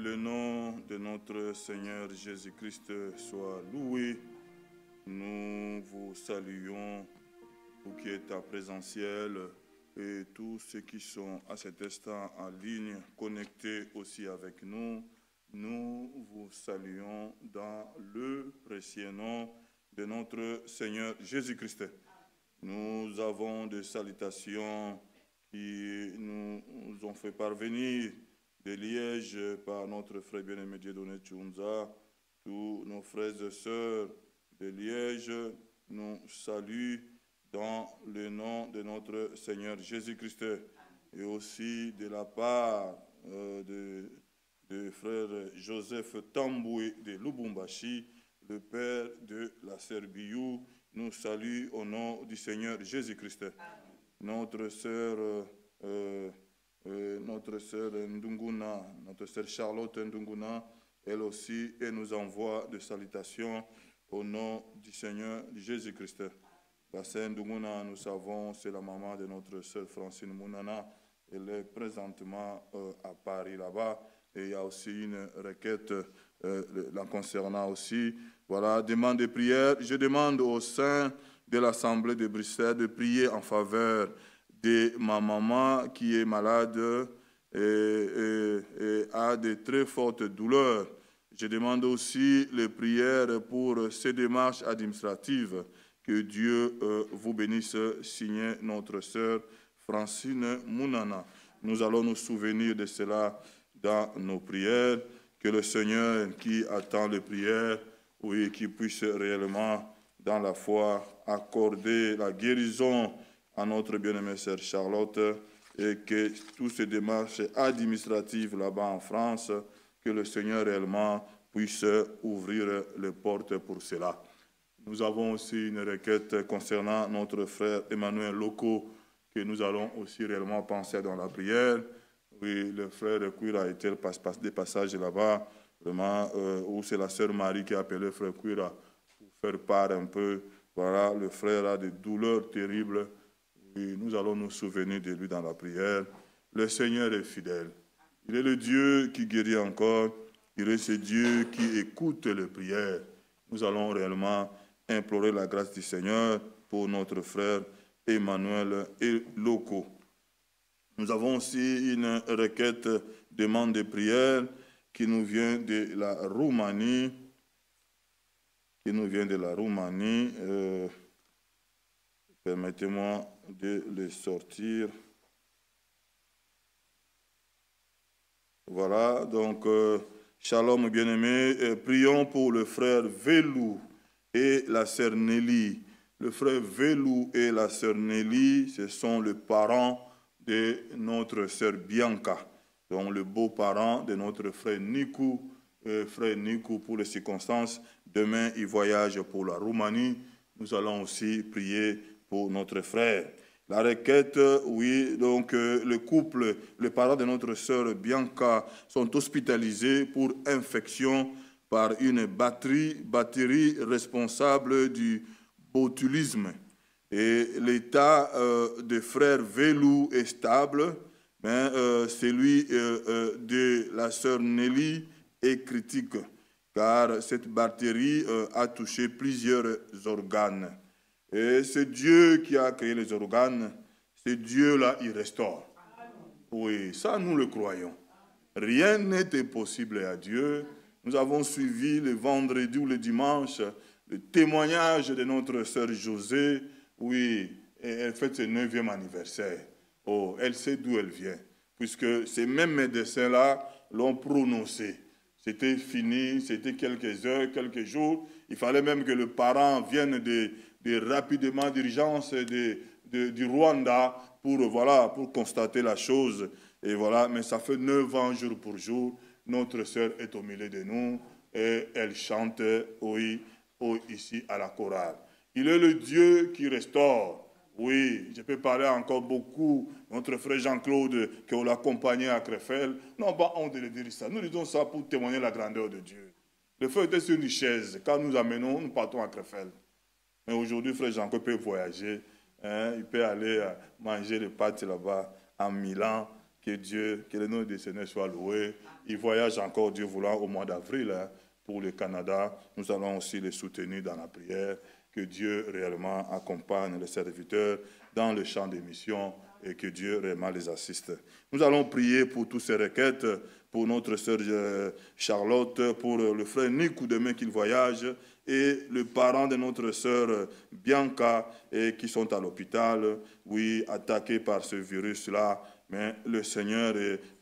le nom de notre Seigneur Jésus-Christ soit loué. Nous vous saluons, vous qui êtes à présentiel et tous ceux qui sont à cet instant en ligne, connectés aussi avec nous. Nous vous saluons dans le précieux nom de notre Seigneur Jésus-Christ. Nous avons des salutations qui nous ont fait parvenir de Liège par notre frère bien-aimé Dieudonné Tchounza. Tous nos frères et sœurs de Liège nous saluent dans le nom de notre Seigneur Jésus-Christ. Et aussi de la part de frère Joseph Tamboué de Lubumbashi, le père de la Serbiou, nous salue au nom du Seigneur Jésus-Christ. Notre sœur Ndunguna, notre sœur Charlotte Ndunguna, elle aussi, elle nous envoie des salutations au nom du Seigneur Jésus-Christ. La sœur Ndunguna, nous savons, c'est la maman de notre sœur Francine Mounana. Elle est présentement à Paris là-bas. Et il y a aussi une requête la concernant aussi. Voilà, demande de prière. Je demande au sein de l'Assemblée de Bruxelles de prier en faveur de ma maman qui est malade et a de très fortes douleurs. Je demande aussi les prières pour ces démarches administratives. Que Dieu vous bénisse, signé notre sœur Francine Mounana. Nous allons nous souvenir de cela dans nos prières. Que le Seigneur qui attend les prières, oui, qui puisse réellement, dans la foi, accorder la guérison à notre bien-aimée sœur Charlotte et que toutes ces démarches administratives là-bas en France, que le Seigneur réellement puisse ouvrir les portes pour cela. Nous avons aussi une requête concernant notre frère Emmanuel Loco, que nous allons aussi réellement penser dans la prière. Oui, le frère Kouira a été des passages là-bas, vraiment, où c'est la sœur Marie qui a appelé le frère Kouira pour faire part un peu. Voilà, le frère a des douleurs terribles. Oui, nous allons nous souvenir de lui dans la prière. Le Seigneur est fidèle. Il est le Dieu qui guérit encore. Il est ce Dieu qui écoute les prières. Nous allons réellement implorer la grâce du Seigneur pour notre frère Emmanuel Loco. Nous avons aussi une requête, demande de prière qui nous vient de la Roumanie. Permettez-moi de le sortir. Voilà, donc, shalom bien-aimés, prions pour le frère Velou et la sœur Nelly. Le frère Velou et la sœur Nelly, ce sont les parents de notre sœur Bianca, donc le beau-parent de notre frère Nikou. Frère Nikou, pour les circonstances, demain il voyage pour la Roumanie. Nous allons aussi prier pour notre frère. La requête, oui, donc le couple, les parents de notre sœur Bianca sont hospitalisés pour infection par une batterie responsable du botulisme. Et l'état de frère Velou est stable, mais celui de la sœur Nelly est critique, car cette batterie a touché plusieurs organes. Et c'est Dieu qui a créé les organes, c'est Dieu-là, il restaure. Oui, ça nous le croyons. Rien n'est impossible à Dieu. Nous avons suivi le vendredi ou le dimanche le témoignage de notre sœur José. Oui, elle fête ses 9e anniversaire. Oh, elle sait d'où elle vient, puisque ces mêmes médecins-là l'ont prononcé. C'était fini, c'était quelques heures, quelques jours. Il fallait même que le parent vienne rapidement d'urgence du Rwanda pour constater la chose. Et voilà, mais ça fait 9 ans jour pour jour. Notre sœur est au milieu de nous et elle chante, oui, ici à la chorale. Il est le Dieu qui restaure. Oui, je peux parler encore beaucoup. Notre frère Jean-Claude, qui l'a accompagné à Krefeld, non pas honte de le dire ça. Nous disons ça pour témoigner la grandeur de Dieu. Le frère était sur une chaise. Quand nous amenons, nous partons à Krefeld. Mais aujourd'hui, frère Jean-Claude peut voyager. Hein, il peut aller manger les pâtes là-bas à Milan. Que Dieu, que le nom du Seigneur soit loué. Il voyage encore, Dieu voulant, au mois d'avril pour le Canada. Nous allons aussi les soutenir dans la prière. Que Dieu réellement accompagne les serviteurs dans le champ des missions et que Dieu réellement les assiste. Nous allons prier pour toutes ces requêtes, pour notre sœur Charlotte, pour le frère Nico demain qu'il voyage, et le parent de notre sœur Bianca, et qui sont à l'hôpital, oui, attaqués par ce virus-là. Mais le Seigneur,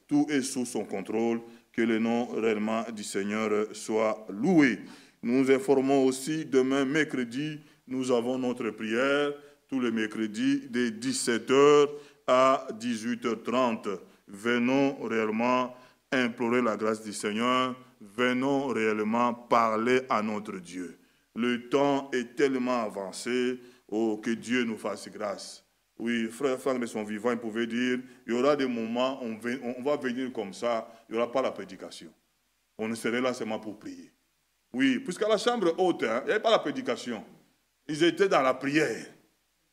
tout est sous son contrôle, que le nom réellement du Seigneur soit loué. Nous informons aussi, demain, mercredi, nous avons notre prière, tous les mercredis, de 17h à 18h30. Venons réellement implorer la grâce du Seigneur, venons réellement parler à notre Dieu. Le temps est tellement avancé, oh, que Dieu nous fasse grâce. Oui, frère Franck de son vivant, il pouvait dire, il y aura des moments, on va venir comme ça, il n'y aura pas la prédication. On ne serait là seulement pour prier. Oui, puisqu'à la chambre haute, il n'y avait pas la prédication. Ils étaient dans la prière.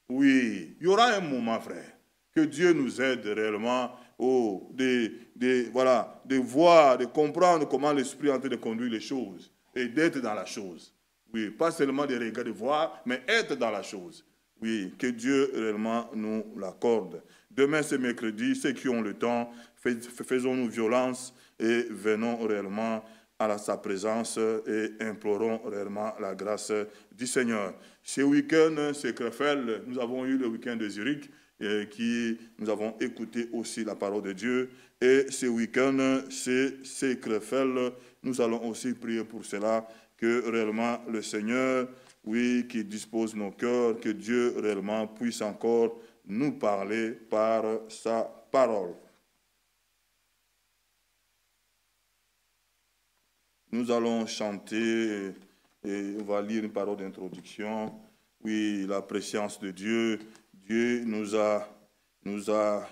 Oui, il y aura un moment, frère, que Dieu nous aide réellement de voir, de comprendre comment l'Esprit est en train de conduire les choses et d'être dans la chose. Oui, pas seulement de regarder, de voir, mais être dans la chose. Oui, que Dieu réellement nous l'accorde. Demain, c'est mercredi, ceux qui ont le temps, faisons-nous violence et venons réellement à sa présence et implorons réellement la grâce du Seigneur. Ce week-end, c'est Krefeld, nous avons eu le week-end de Zurich, nous avons écouté aussi la parole de Dieu. Et ce week-end, c'est Krefeld, nous allons aussi prier pour cela, que réellement le Seigneur, oui, qui dispose nos cœurs, que Dieu réellement puisse encore nous parler par sa parole. Nous allons chanter et on va lire une parole d'introduction. Oui, la préscience de Dieu. Dieu nous a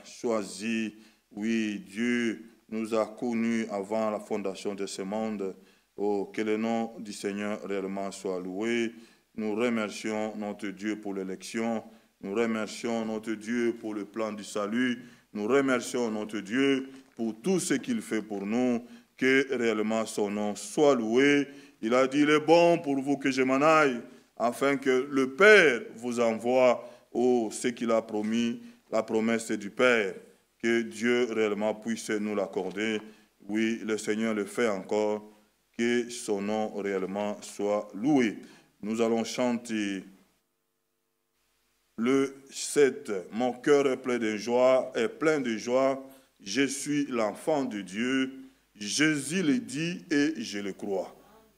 choisis. Oui, Dieu nous a connus avant la fondation de ce monde. Oh, que le nom du Seigneur réellement soit loué. Nous remercions notre Dieu pour l'élection. Nous remercions notre Dieu pour le plan du salut. Nous remercions notre Dieu pour tout ce qu'il fait pour nous. Que réellement son nom soit loué. Il a dit, il est bon pour vous que je m'en aille, afin que le Père vous envoie ce qu'il a promis, la promesse du Père. Que Dieu réellement puisse nous l'accorder. Oui, le Seigneur le fait encore. Que son nom réellement soit loué. Nous allons chanter le 7. Mon cœur est plein de joie, Je suis l'enfant de Dieu. Jésus le dit et je le crois.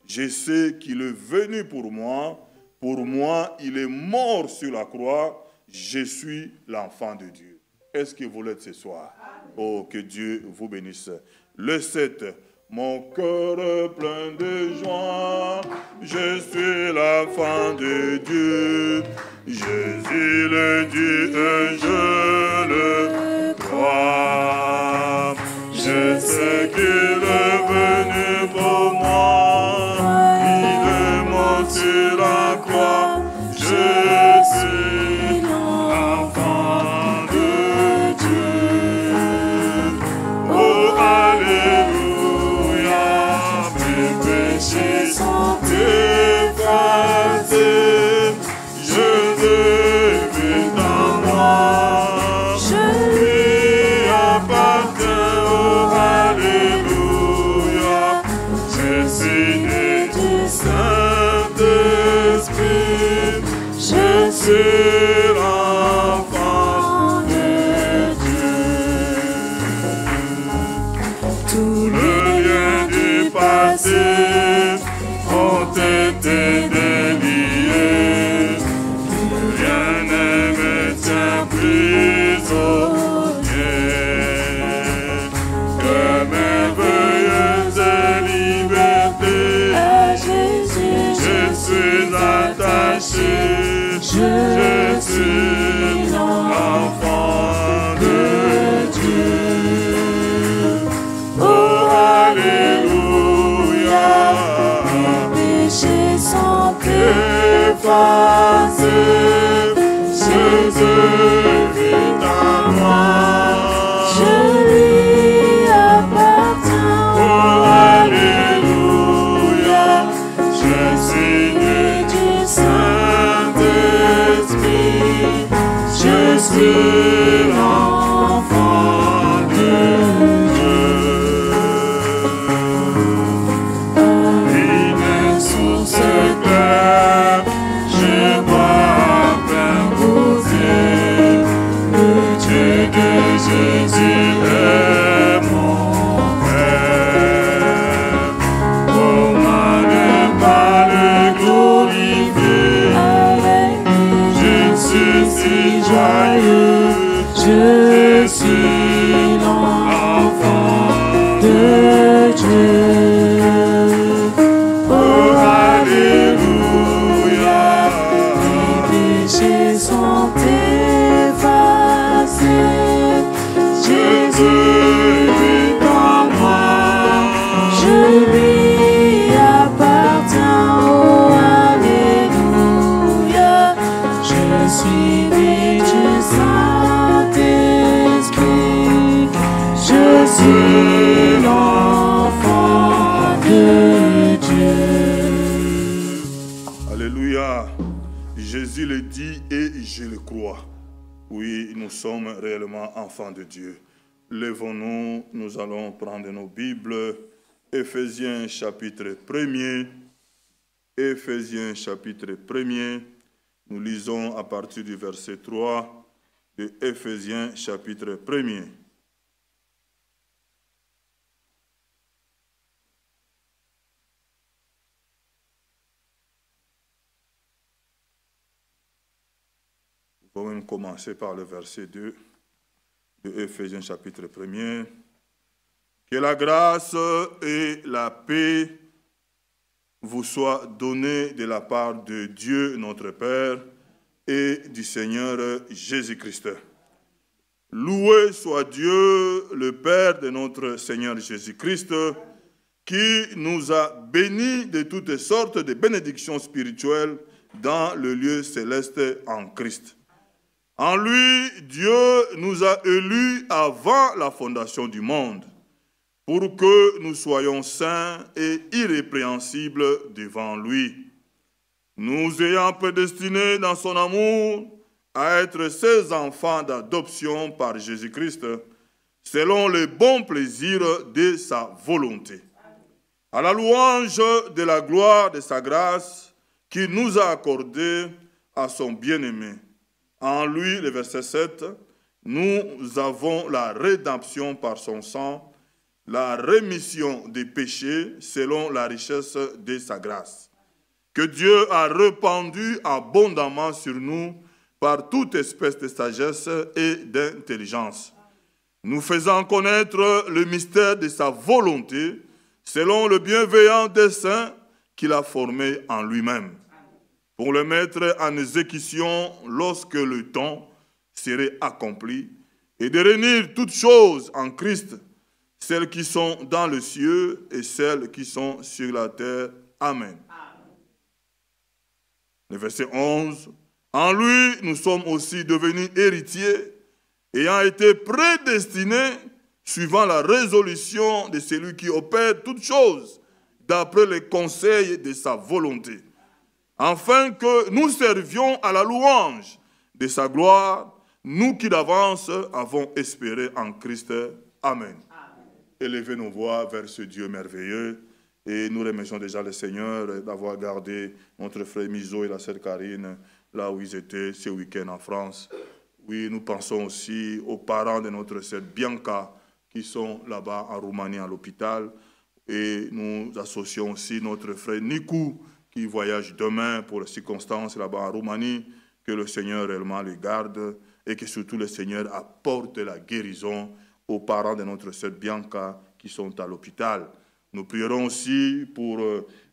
Je sais qu'il est venu pour moi. Pour moi, il est mort sur la croix. Je suis l'enfant de Dieu. Est-ce que vous l'êtes ce soir? Oh, que Dieu vous bénisse. Le 7. Mon cœur est plein de joie. Je suis l'enfant de Dieu. Jésus le dit et je le crois. Je sais qu'il est venu pour moi. Il est mort sur la croix. Je suis l'enfant de Dieu. Oh, alléluia. Mes péchés sont effacés. Je deviens dans moi. Je lui appartiens. Oh, alléluia. est mon Père. Comment ne pas le glorifier? Je suis si joyeux, je suis l'enfant de Dieu. Oh, alléluia. Les péchés sont effacés. Jésus vit en moi. Je lui appartiens. Oh, alléluia. Je suis né du Saint-Esprit. Je suis l'enfant de Dieu. Alléluia. Jésus le dit et je le crois. Oui, nous sommes réellement enfants de Dieu. Lèvons-nous, nous allons prendre nos Bibles. Éphésiens chapitre 1er. Éphésiens chapitre 1er. Nous lisons à partir du verset 3 de Éphésiens chapitre 1er. On va même commencer par le verset 2 de Éphésiens chapitre 1er. Que la grâce et la paix vous soient données de la part de Dieu notre Père et du Seigneur Jésus-Christ. Loué soit Dieu, le Père de notre Seigneur Jésus-Christ, qui nous a bénis de toutes sortes de bénédictions spirituelles dans le lieu céleste en Christ. En lui, Dieu nous a élus avant la fondation du monde, pour que nous soyons saints et irrépréhensibles devant lui, nous ayant prédestinés dans son amour à être ses enfants d'adoption par Jésus-Christ, selon le bon plaisir de sa volonté, à la louange de la gloire de sa grâce qu'il nous a accordée à son bien-aimé. En lui, le verset 7, nous avons la rédemption par son sang, la rémission des péchés selon la richesse de sa grâce, que Dieu a répandu abondamment sur nous par toute espèce de sagesse et d'intelligence, nous faisant connaître le mystère de sa volonté selon le bienveillant dessein qu'il a formé en lui-même, pour le mettre en exécution lorsque le temps serait accompli, et de réunir toutes choses en Christ, celles qui sont dans le ciel et celles qui sont sur la terre. Amen. Le verset 11. En lui, nous sommes aussi devenus héritiers, ayant été prédestinés, suivant la résolution de celui qui opère toutes choses, d'après les conseils de sa volonté, afin que nous servions à la louange de sa gloire, nous qui d'avance avons espéré en Christ. Amen. Élevez nos voix vers ce Dieu merveilleux et nous remercions déjà le Seigneur d'avoir gardé notre frère Mizo et la sœur Karine là où ils étaient ce week-end en France. Oui, nous pensons aussi aux parents de notre sœur Bianca qui sont là-bas en Roumanie à l'hôpital, et nous associons aussi notre frère Nikou qui voyage demain pour les circonstances là-bas en Roumanie. Que le Seigneur réellement le garde et que surtout le Seigneur apporte la guérison aux parents de notre sœur Bianca qui sont à l'hôpital. Nous prierons aussi pour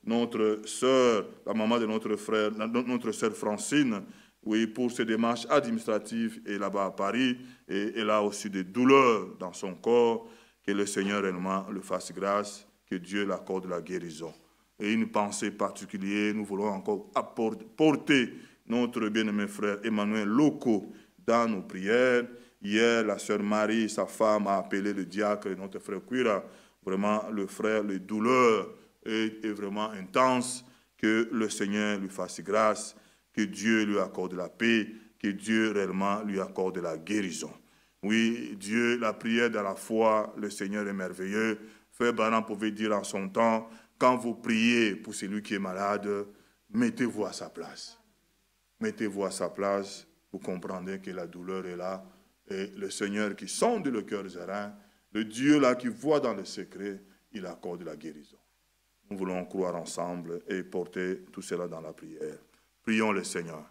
notre sœur, la maman de notre frère, notre sœur Francine, oui, pour ses démarches administratives et là-bas à Paris, et elle a aussi des douleurs dans son corps. Que le Seigneur réellement le fasse grâce, que Dieu l'accorde la guérison. Et une pensée particulière, nous voulons encore porter notre bien-aimé frère Emmanuel Loco dans nos prières. Hier, la sœur Marie, sa femme, a appelé le diacre, notre frère Cuira. Vraiment, le frère, les douleurs est vraiment intense. Que le Seigneur lui fasse grâce, que Dieu lui accorde la paix, que Dieu réellement lui accorde la guérison. Oui, Dieu, la prière dans la foi, le Seigneur est merveilleux. Frère Branham pouvait dire en son temps, quand vous priez pour celui qui est malade, mettez-vous à sa place. Mettez-vous à sa place, vous comprendrez que la douleur est là. Et le Seigneur qui sonde le cœur des reins, le Dieu là qui voit dans le secret, il accorde la guérison. Nous voulons croire ensemble et porter tout cela dans la prière. Prions le Seigneur.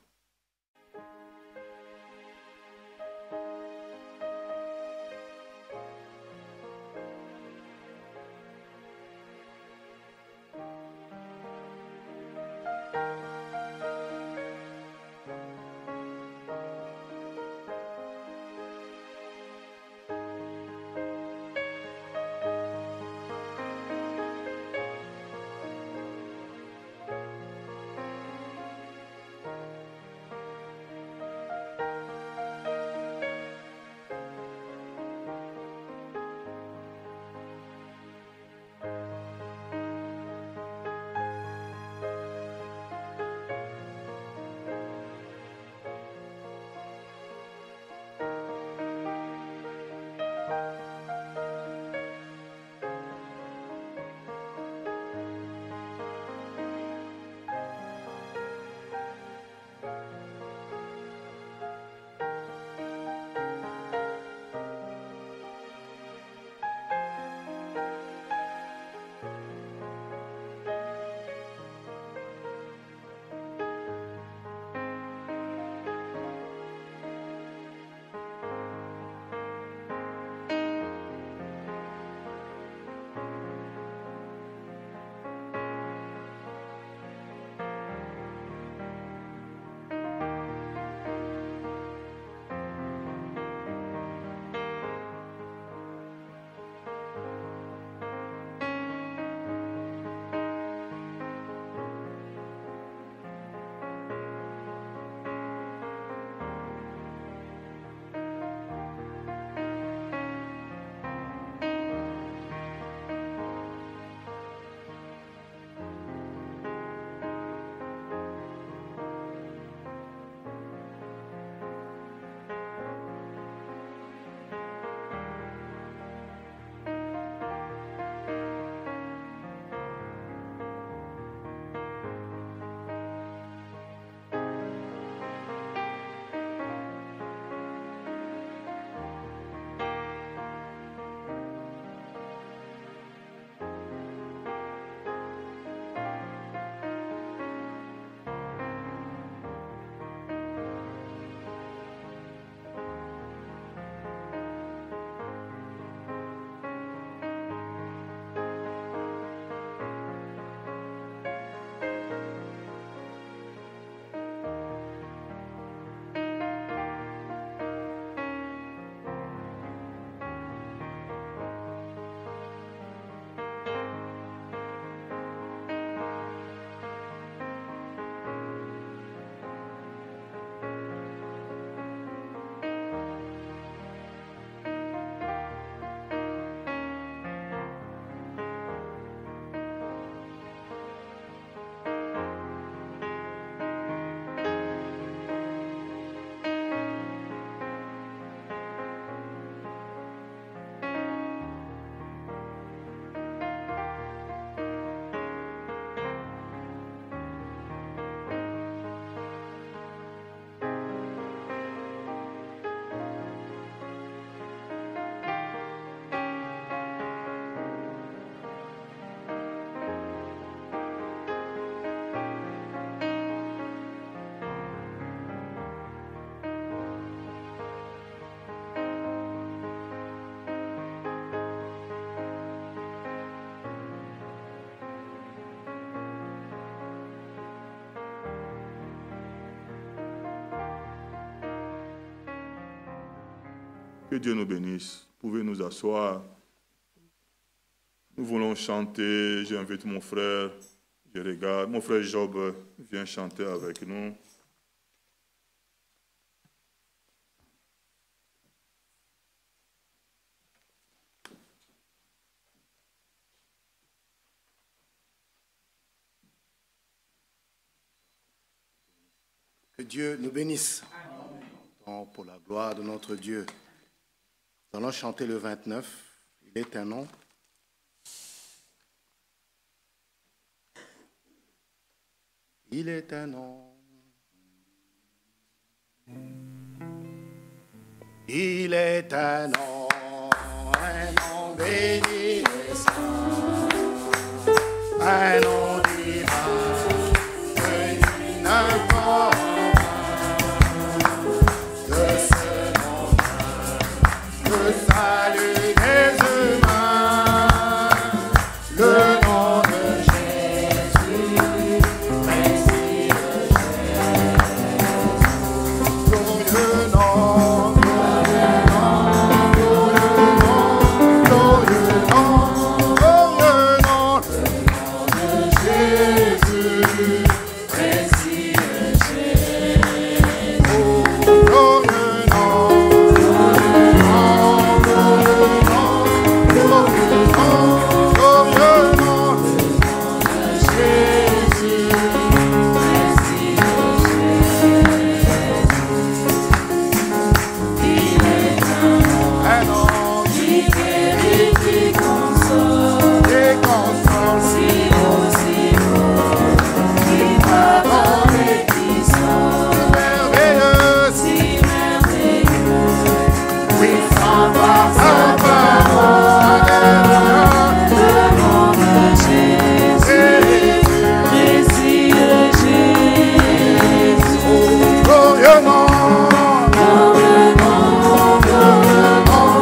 Que Dieu nous bénisse. Vous pouvez nous asseoir. Nous voulons chanter. J'invite mon frère. Je regarde. Mon frère Job vient chanter avec nous. Que Dieu nous bénisse. Pour la gloire de notre Dieu. Nous allons chanter le 29. Il est un nom. Il est un nom. Il est un nom béni et saint, un nom divin, venu n'importe de ce nom-là, le salut des humains, le nom de Jésus, Messie de Jésus, glorieux nom, glorieux nom, glorieux nom, glorieux nom, glorieux nom, le nom de Jésus, Messie de Jésus, oh, glorieux nom, glorieux nom, glorieux nom, glorieux nom, glorieux nom, le nom de Jésus, Messie de un nom qui guérit, qui console, si haut, qui pardonne et qui sauve, merveilleux, si merveilleux, puissant par sa parole, le nom de Jésus, Messie de Jésus, glorieux nom, glorieux nom, glorieux nom,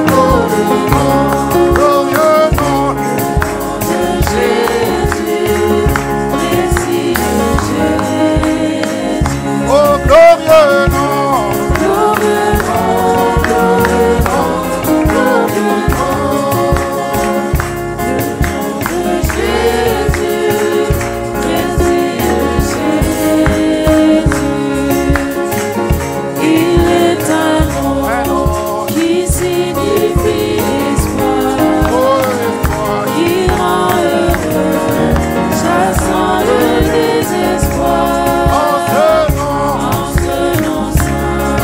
glorieux nom, glorieux nom, le nom de Jésus, Messie de Jésus, oh glorieux nom, glorieux nom, glorieux nom, glorieux nom, le nom de Jésus, Messie de Jésus. Il est un nom qui signifie espoir, qui rend heureux, chassant le désespoir. En ce nom saint,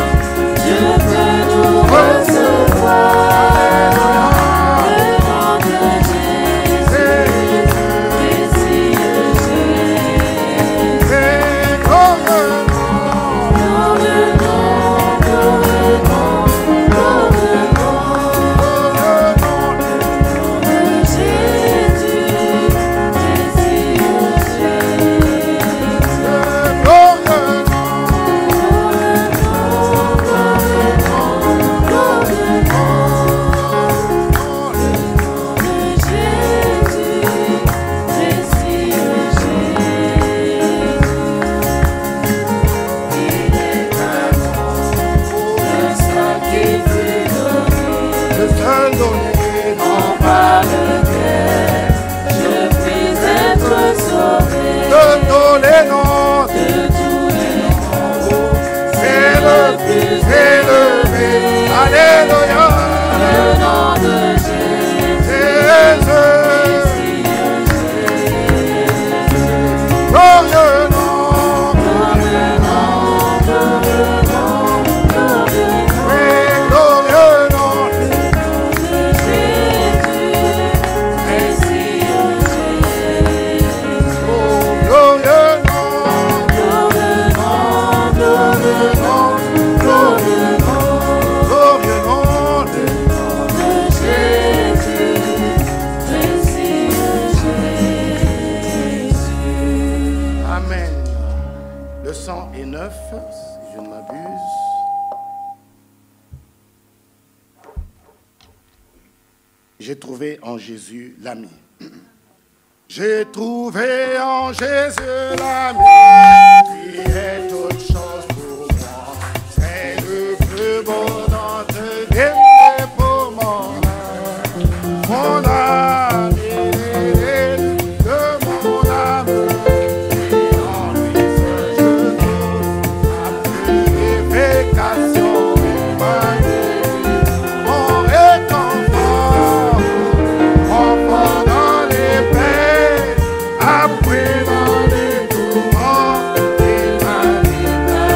Dieu peut nous recevoir. Le nom de Jésus, Messie de Jésus. Glorieux nom, glorieux nom, glorieux nom, glorieux nom, glorieux nom, le nom de Jésus, Messie de Jésus. Glorieux nom, glorieux nom, glorieux nom, glorieux nom, le nom de Jésus, Messie de Jésus. Il est un nom, le seul qui fut donné, le seul donné, non par lequel je puis être sauvé. De tous les noms, c'est le plus élevé. Alléluia. Le nom de Jésus, glorieux nom, glorieux nom, glorieux nom, glorieux nom, oui, glorieux nom, le nom de Jésus, Messie de Jésus, oh, glorieux nom, glorieux nom, glorieux nom, glorieux nom, glorieux nom, le nom de Jésus, Messie de Jésus. Amen. Le 109, si je ne m'abuse. J'ai trouvé en Jésus l'ami. J'ai trouvé en Jésus l'ami qui est toute chose pour moi. C'est le plus beau d'entre les pour mon ami de mon âme. Et en lui seul je trouve la purification humaine. Mon réconfort, enfant dans les peines, après dans les tourments, il m'invite à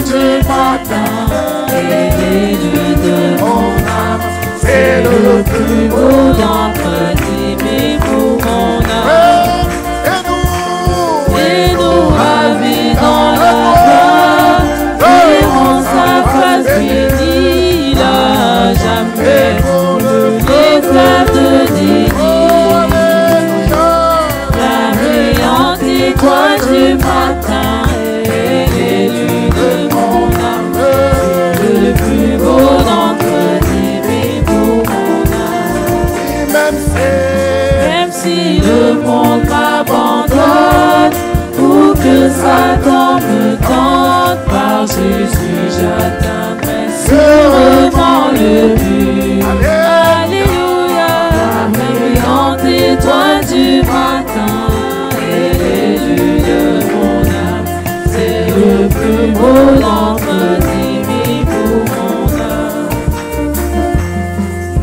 du matin et l'élu de mon âme. C'est le plus beau d'entre aimés pour mon âme. Et nous ravis dans la gloire, verrons sa face bénie, il a jamais les fleurs de déni. La brillante étoile du matin et l'élu de mon âme, le plus beau d'entre aimés pour mon âme. Même si le monde m'abandonne, ou que Satan me tente, par Jésus j'atteindrai sûrement le but. Alléluia, la brillante étoile du matin et l'élu de mon âme, c'est le plus beau d'entre aimés pour mon âme.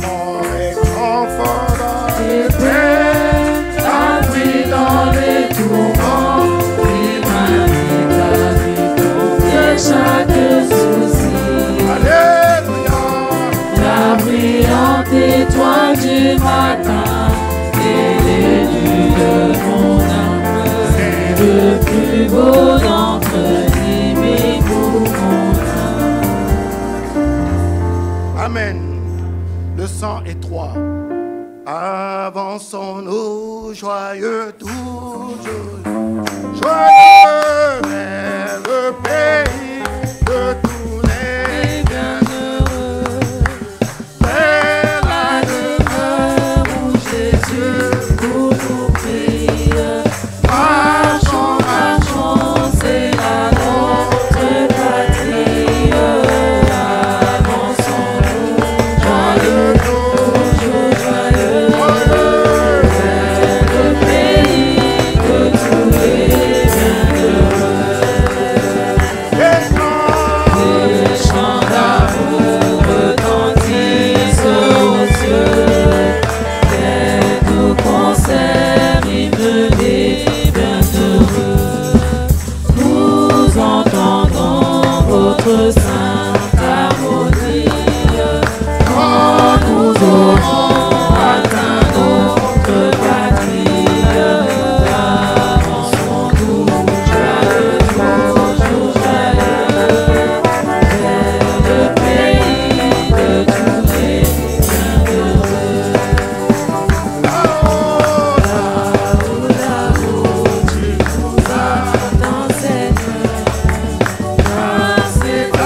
Mon réconfort dans les peines, abri dans les tourments, il m'a dit chaque souci. Alléluia. La brillante étoile du matin et l'élu de mon âme, c'est le plus beau d'entre aimés pour mon âme. Amen. Le 103. Avançons-nous joyeux toujours. Joyeux est le pays de tous les bienheureux. Vers la demeure où Jésus pour nous prie. Marchons, marchons, c'est la notre patrie. Avançons-nous joyeux toujours, joyeux vers le pays de tous les bienheureux. Les chants d'amour retentissent aux cieux, des doux concerts hymnes des bienheureux. Nous entendons votre sainte harmonie quand nous aurons atteint notre patrie. Avançons-nous joyeux, toujours joyeux vers le pays de tous les bienheureux. Là-haut, tu nous as dans cette main, grâce est à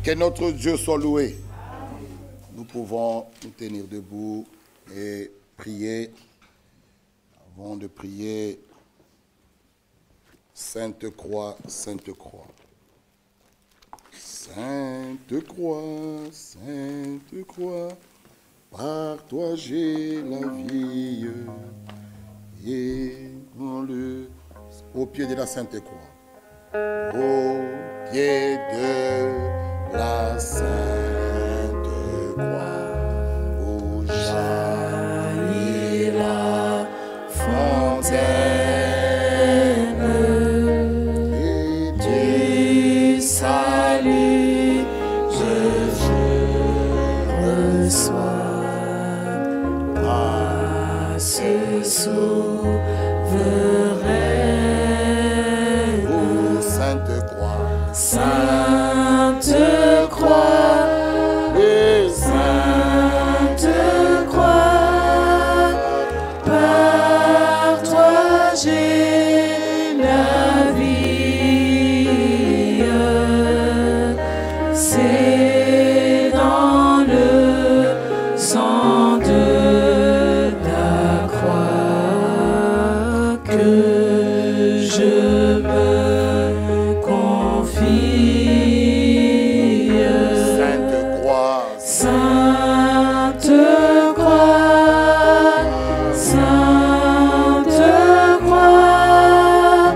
Que notre Dieu soit loué. Nous pouvons nous tenir debout et prier. Avant de prier, Sainte Croix, Sainte Croix. Sainte Croix, Sainte Croix, par toi j'ai la vie. Et au pied de la Sainte Croix. Au pied de la Sainte Croix, où jaillit la fontaine du salut, je reçois grâce souveraine. Ô Sainte Croix, Sainte Croix, Sainte Croix, par toi j'ai la vie. C'est dans le sang de la croix que je me confie. Sainte Croix, Sainte Croix, Sainte Croix,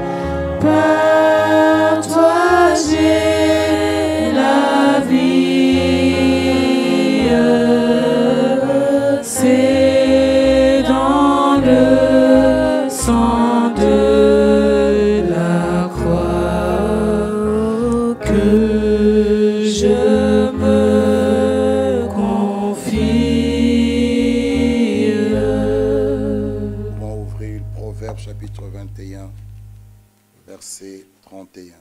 par toi j'ai la vie. C'est dans le sang de la croix que je me confie. On va ouvrir Proverbe chapitre 21, verset 31.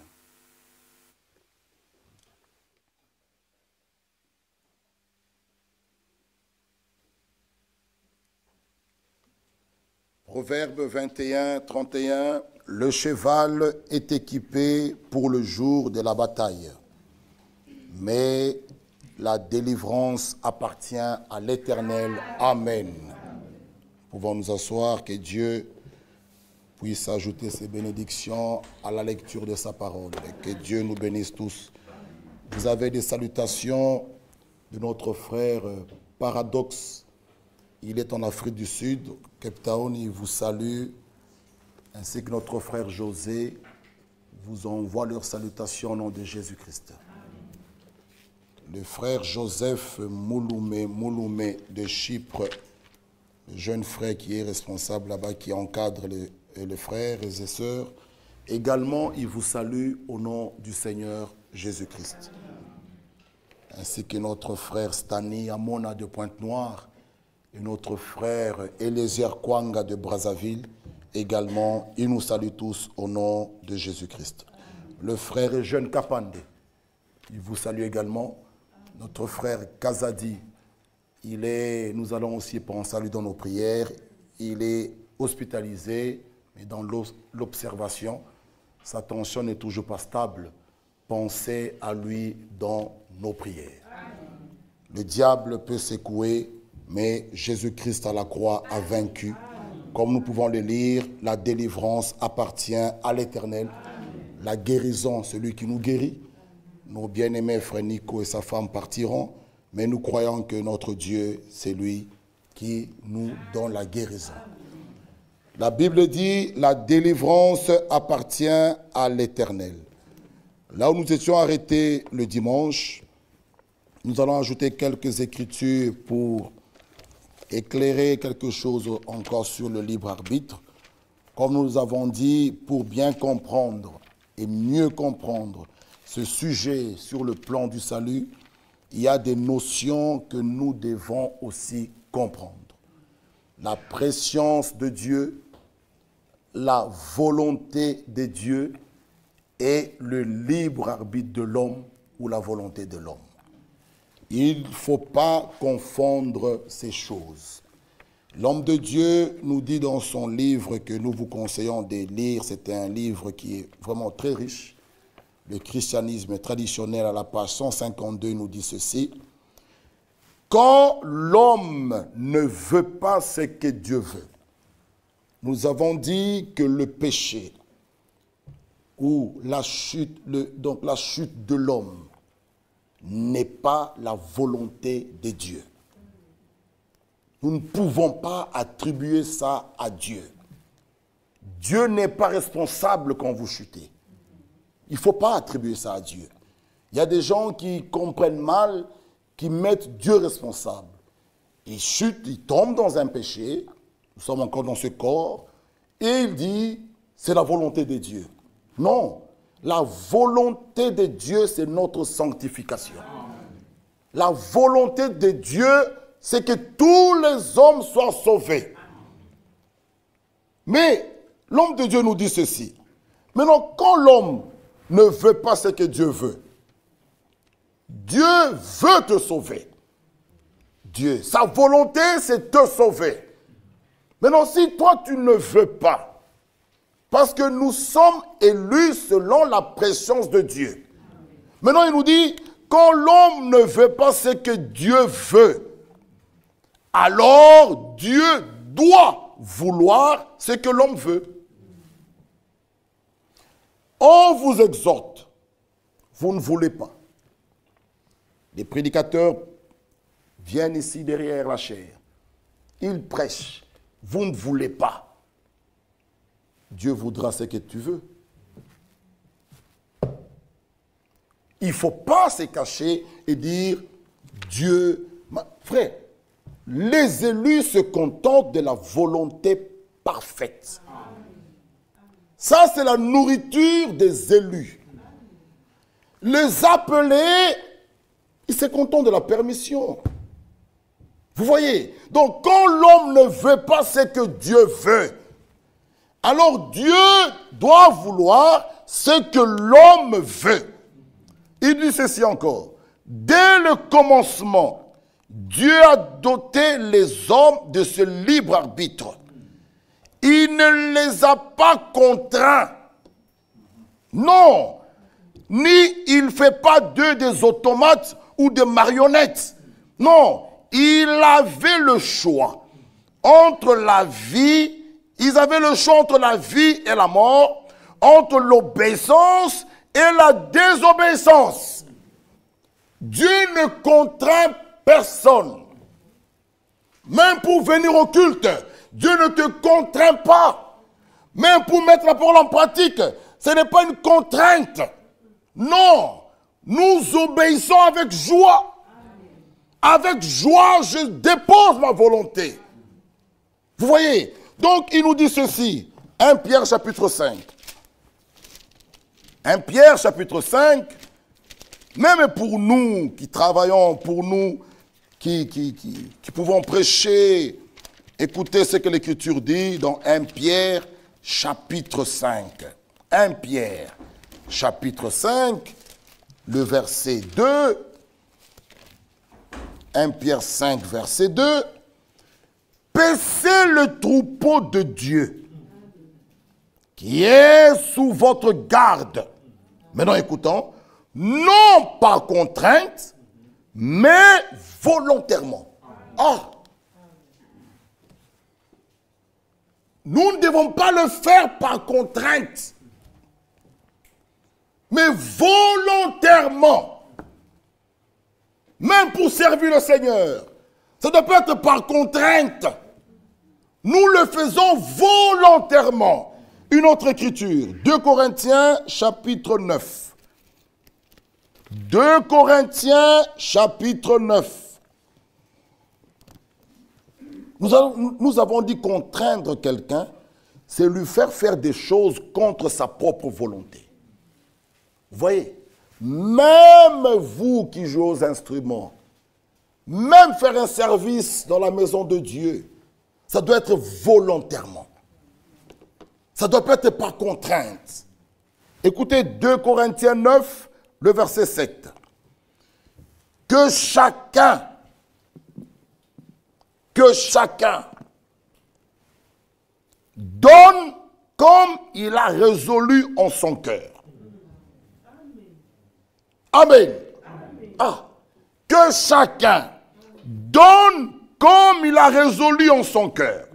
Proverbe 21, 31. Le cheval est équipé pour le jour de la bataille, mais la délivrance appartient à l'Éternel. Amen. Pouvons nous asseoir, que Dieu puisse ajouter ses bénédictions à la lecture de sa parole. Et que Dieu nous bénisse tous. Vous avez des salutations de notre frère Paradoxe. Il est en Afrique du Sud. Cape Town, il vous salue. Ainsi que notre frère José vous envoie leurs salutations au nom de Jésus-Christ. Le frère Joseph Mouloumé de Chypre, le jeune frère qui est responsable là-bas, qui encadre les frères et les sœurs, également, il vous salue au nom du Seigneur Jésus-Christ. Ainsi que notre frère Stani Amona de Pointe-Noire et notre frère Eliezer Kwanga de Brazzaville, également, ils nous saluent tous au nom de Jésus-Christ. Le frère Eugène Kapande, il vous salue également. Notre frère Kazadi, nous allons aussi penser à lui dans nos prières. Il est hospitalisé, mais dans l'observation, sa tension n'est toujours pas stable. Pensez à lui dans nos prières. Le diable peut secouer, mais Jésus-Christ à la croix a vaincu. Comme nous pouvons le lire, la délivrance appartient à l'Éternel. La guérison, celui qui nous guérit. Nos bien-aimés frères Nico et sa femme partiront, mais nous croyons que notre Dieu, c'est lui qui nous donne la guérison. La Bible dit, la délivrance appartient à l'Éternel. Là où nous étions arrêtés le dimanche, nous allons ajouter quelques écritures pour éclairer quelque chose encore sur le libre arbitre. Comme nous avons dit, pour bien comprendre et mieux comprendre ce sujet sur le plan du salut, il y a des notions que nous devons aussi comprendre. La préscience de Dieu, la volonté de Dieu et le libre arbitre de l'homme ou la volonté de l'homme. Il ne faut pas confondre ces choses. L'homme de Dieu nous dit dans son livre que nous vous conseillons de lire, c'est un livre qui est vraiment très riche. le christianisme traditionnel à la page 152 nous dit ceci. Quand l'homme ne veut pas ce que Dieu veut, nous avons dit que le péché ou la chute, donc la chute de l'homme n'est pas la volonté de Dieu. Nous ne pouvons pas attribuer ça à Dieu. Dieu n'est pas responsable quand vous chutez. Il ne faut pas attribuer ça à Dieu. Il y a des gens qui comprennent mal, qui mettent Dieu responsable. Ils chutent, ils tombent dans un péché, nous sommes encore dans ce corps, et il dit, c'est la volonté de Dieu. Non, la volonté de Dieu, c'est notre sanctification. La volonté de Dieu, c'est que tous les hommes soient sauvés. Mais l'homme de Dieu nous dit ceci. Maintenant, quand l'homme ne veut pas ce que Dieu veut, Dieu veut te sauver. Dieu, sa volonté, c'est te sauver. Maintenant, si toi, tu ne veux pas, parce que nous sommes élus selon la préscience de Dieu. Maintenant, il nous dit, quand l'homme ne veut pas ce que Dieu veut, alors Dieu doit vouloir ce que l'homme veut. On vous exhorte, vous ne voulez pas. Les prédicateurs viennent ici derrière la chaire. Ils prêchent. Vous ne voulez pas. Dieu voudra ce que tu veux. Il ne faut pas se cacher et dire Dieu... Frère, les élus se contentent de la volonté parfaite. Ça, c'est la nourriture des élus. Les appelés, ils se contentent de la permission. Vous voyez? Donc, quand l'homme ne veut pas ce que Dieu veut, alors Dieu doit vouloir ce que l'homme veut. Il dit ceci encore. Dès le commencement, Dieu a doté les hommes de ce libre arbitre. Il ne les a pas contraints. Non. Ni il ne fait pas d'eux des automates ou des marionnettes. Non. Il avait le choix entre la vie, ils avaient le choix entre la vie et la mort, entre l'obéissance et la désobéissance. Dieu ne contraint personne. Même pour venir au culte, Dieu ne te contraint pas. Même pour mettre la parole en pratique, ce n'est pas une contrainte. Non, nous obéissons avec joie. Avec joie, je dépose ma volonté. Vous voyez? Donc, il nous dit ceci. 1 Pierre chapitre 5. 1 Pierre chapitre 5. Même pour nous qui travaillons, pour nous qui pouvons prêcher, écoutez ce que l'Écriture dit dans 1 Pierre chapitre 5. 1 Pierre chapitre 5, le verset 2. 1 Pierre 5, verset 2. Paissez le troupeau de Dieu qui est sous votre garde. Maintenant, écoutons. Non par contrainte, mais volontairement. Ah! Nous ne devons pas le faire par contrainte, mais volontairement. Même pour servir le Seigneur. Ça ne doit pas être par contrainte. Nous le faisons volontairement. Une autre écriture. 2 Corinthiens chapitre 9. 2 Corinthiens chapitre 9. Nous avons dit contraindre quelqu'un, c'est lui faire des choses contre sa propre volonté. Vous voyez? Même vous qui jouez aux instruments, même faire un service dans la maison de Dieu, ça doit être volontairement. Ça ne doit pas être par contrainte. Écoutez 2 Corinthiens 9, le verset 7. Que chacun donne comme il a résolu en son cœur. Amen. Ah, que chacun donne comme il a résolu en son cœur,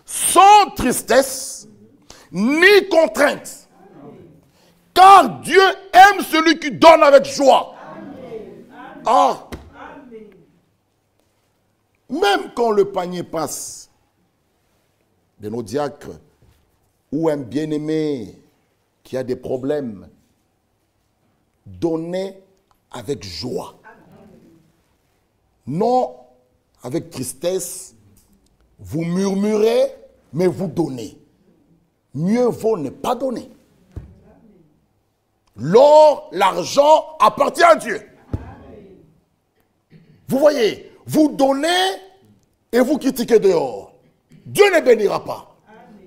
sans tristesse ni contrainte. Car Dieu aime celui qui donne avec joie. Ah. Même quand le panier passe de nos diacres ou un bien-aimé qui a des problèmes, donnez avec joie. Non avec tristesse, vous murmurez, mais vous donnez. Mieux vaut ne pas donner. L'or, l'argent appartient à Dieu. Vous voyez, vous donnez et vous critiquez dehors. Dieu ne bénira pas.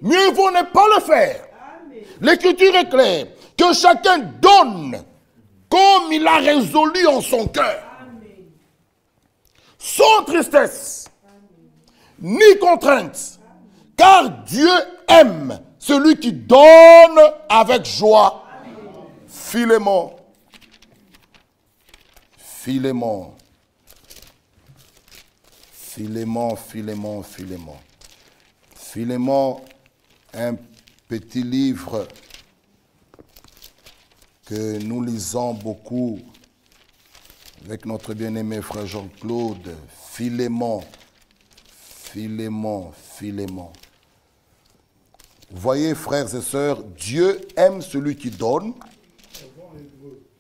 Mieux vaut ne pas le faire. L'Écriture est claire, que chacun donne comme il a résolu en son cœur. Sans tristesse, ni contrainte, car Dieu aime celui qui donne avec joie. Philémon. Philémon. Philémon, Philémon, Philémon. Philémon, un petit livre que nous lisons beaucoup avec notre bien-aimé frère Jean-Claude. Philémon, Philémon, Philémon. Vous voyez, frères et sœurs, Dieu aime celui qui donne.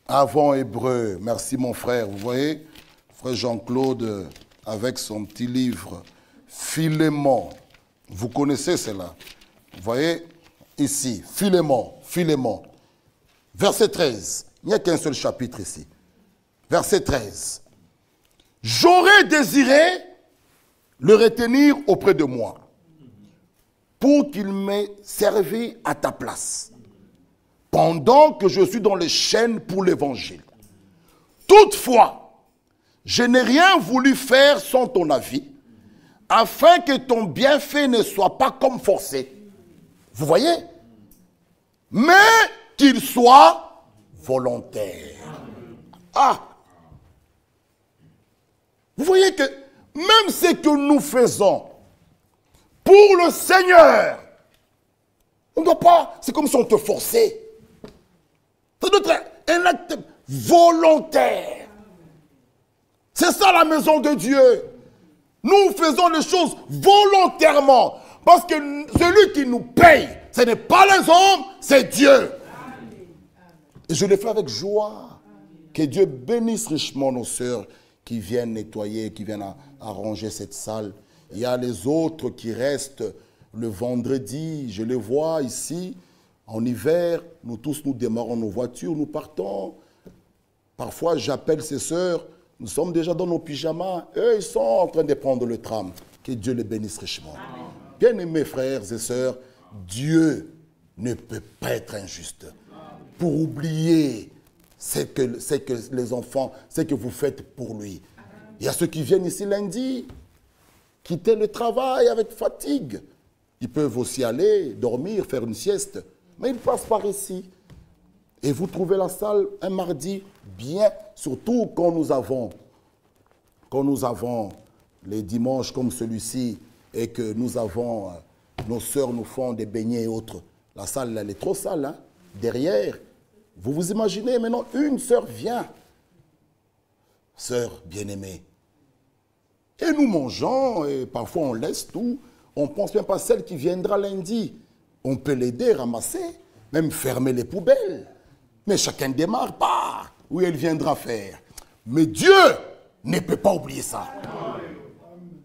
Avant Hébreu. Merci mon frère. Vous voyez, frère Jean-Claude, avec son petit livre, Philémon. Vous connaissez cela. Vous voyez, ici, Philémon, Philémon. Verset 13. Il n'y a qu'un seul chapitre ici. Verset 13. J'aurais désiré le retenir auprès de moi pour qu'il m'ait servi à ta place, pendant que je suis dans les chaînes pour l'évangile. Toutefois, je n'ai rien voulu faire sans ton avis, afin que ton bienfait ne soit pas comme forcé. Vous voyez? Mais qu'il soit volontaire. Ah! Vous voyez que même ce que nous faisons pour le Seigneur, on ne doit pas, c'est comme si on te forçait. Ça doit être un acte volontaire. C'est ça la maison de Dieu. Nous faisons les choses volontairement. Parce que celui qui nous paye, ce n'est pas les hommes, c'est Dieu. Et je le fais avec joie. Que Dieu bénisse richement nos sœurs qui viennent nettoyer, qui viennent arranger cette salle. Il y a les autres qui restent le vendredi. Je les vois ici. En hiver, nous tous, nous démarrons nos voitures, nous partons. Parfois, j'appelle ces sœurs. Nous sommes déjà dans nos pyjamas. Eux, ils sont en train de prendre le tram. Que Dieu les bénisse richement. Bien-aimés frères et sœurs, Dieu ne peut pas être injuste. Pour oublier ce que les enfants, ce que vous faites pour lui. Il y a ceux qui viennent ici lundi, quitter le travail avec fatigue. Ils peuvent aussi aller dormir, faire une sieste. Mais ils passent par ici. Et vous trouvez la salle un mardi bien, surtout quand nous avons les dimanches comme celui-ci et que nous avons, nos sœurs nous font des beignets et autres. La salle, elle est trop sale, hein? Derrière. Vous vous imaginez, maintenant, une sœur vient. Sœur bien-aimée. Et nous mangeons, et parfois on laisse tout. On ne pense même pas à celle qui viendra lundi. On peut l'aider, ramasser, même fermer les poubelles. Mais chacun démarre par où elle viendra faire. Mais Dieu ne peut pas oublier ça.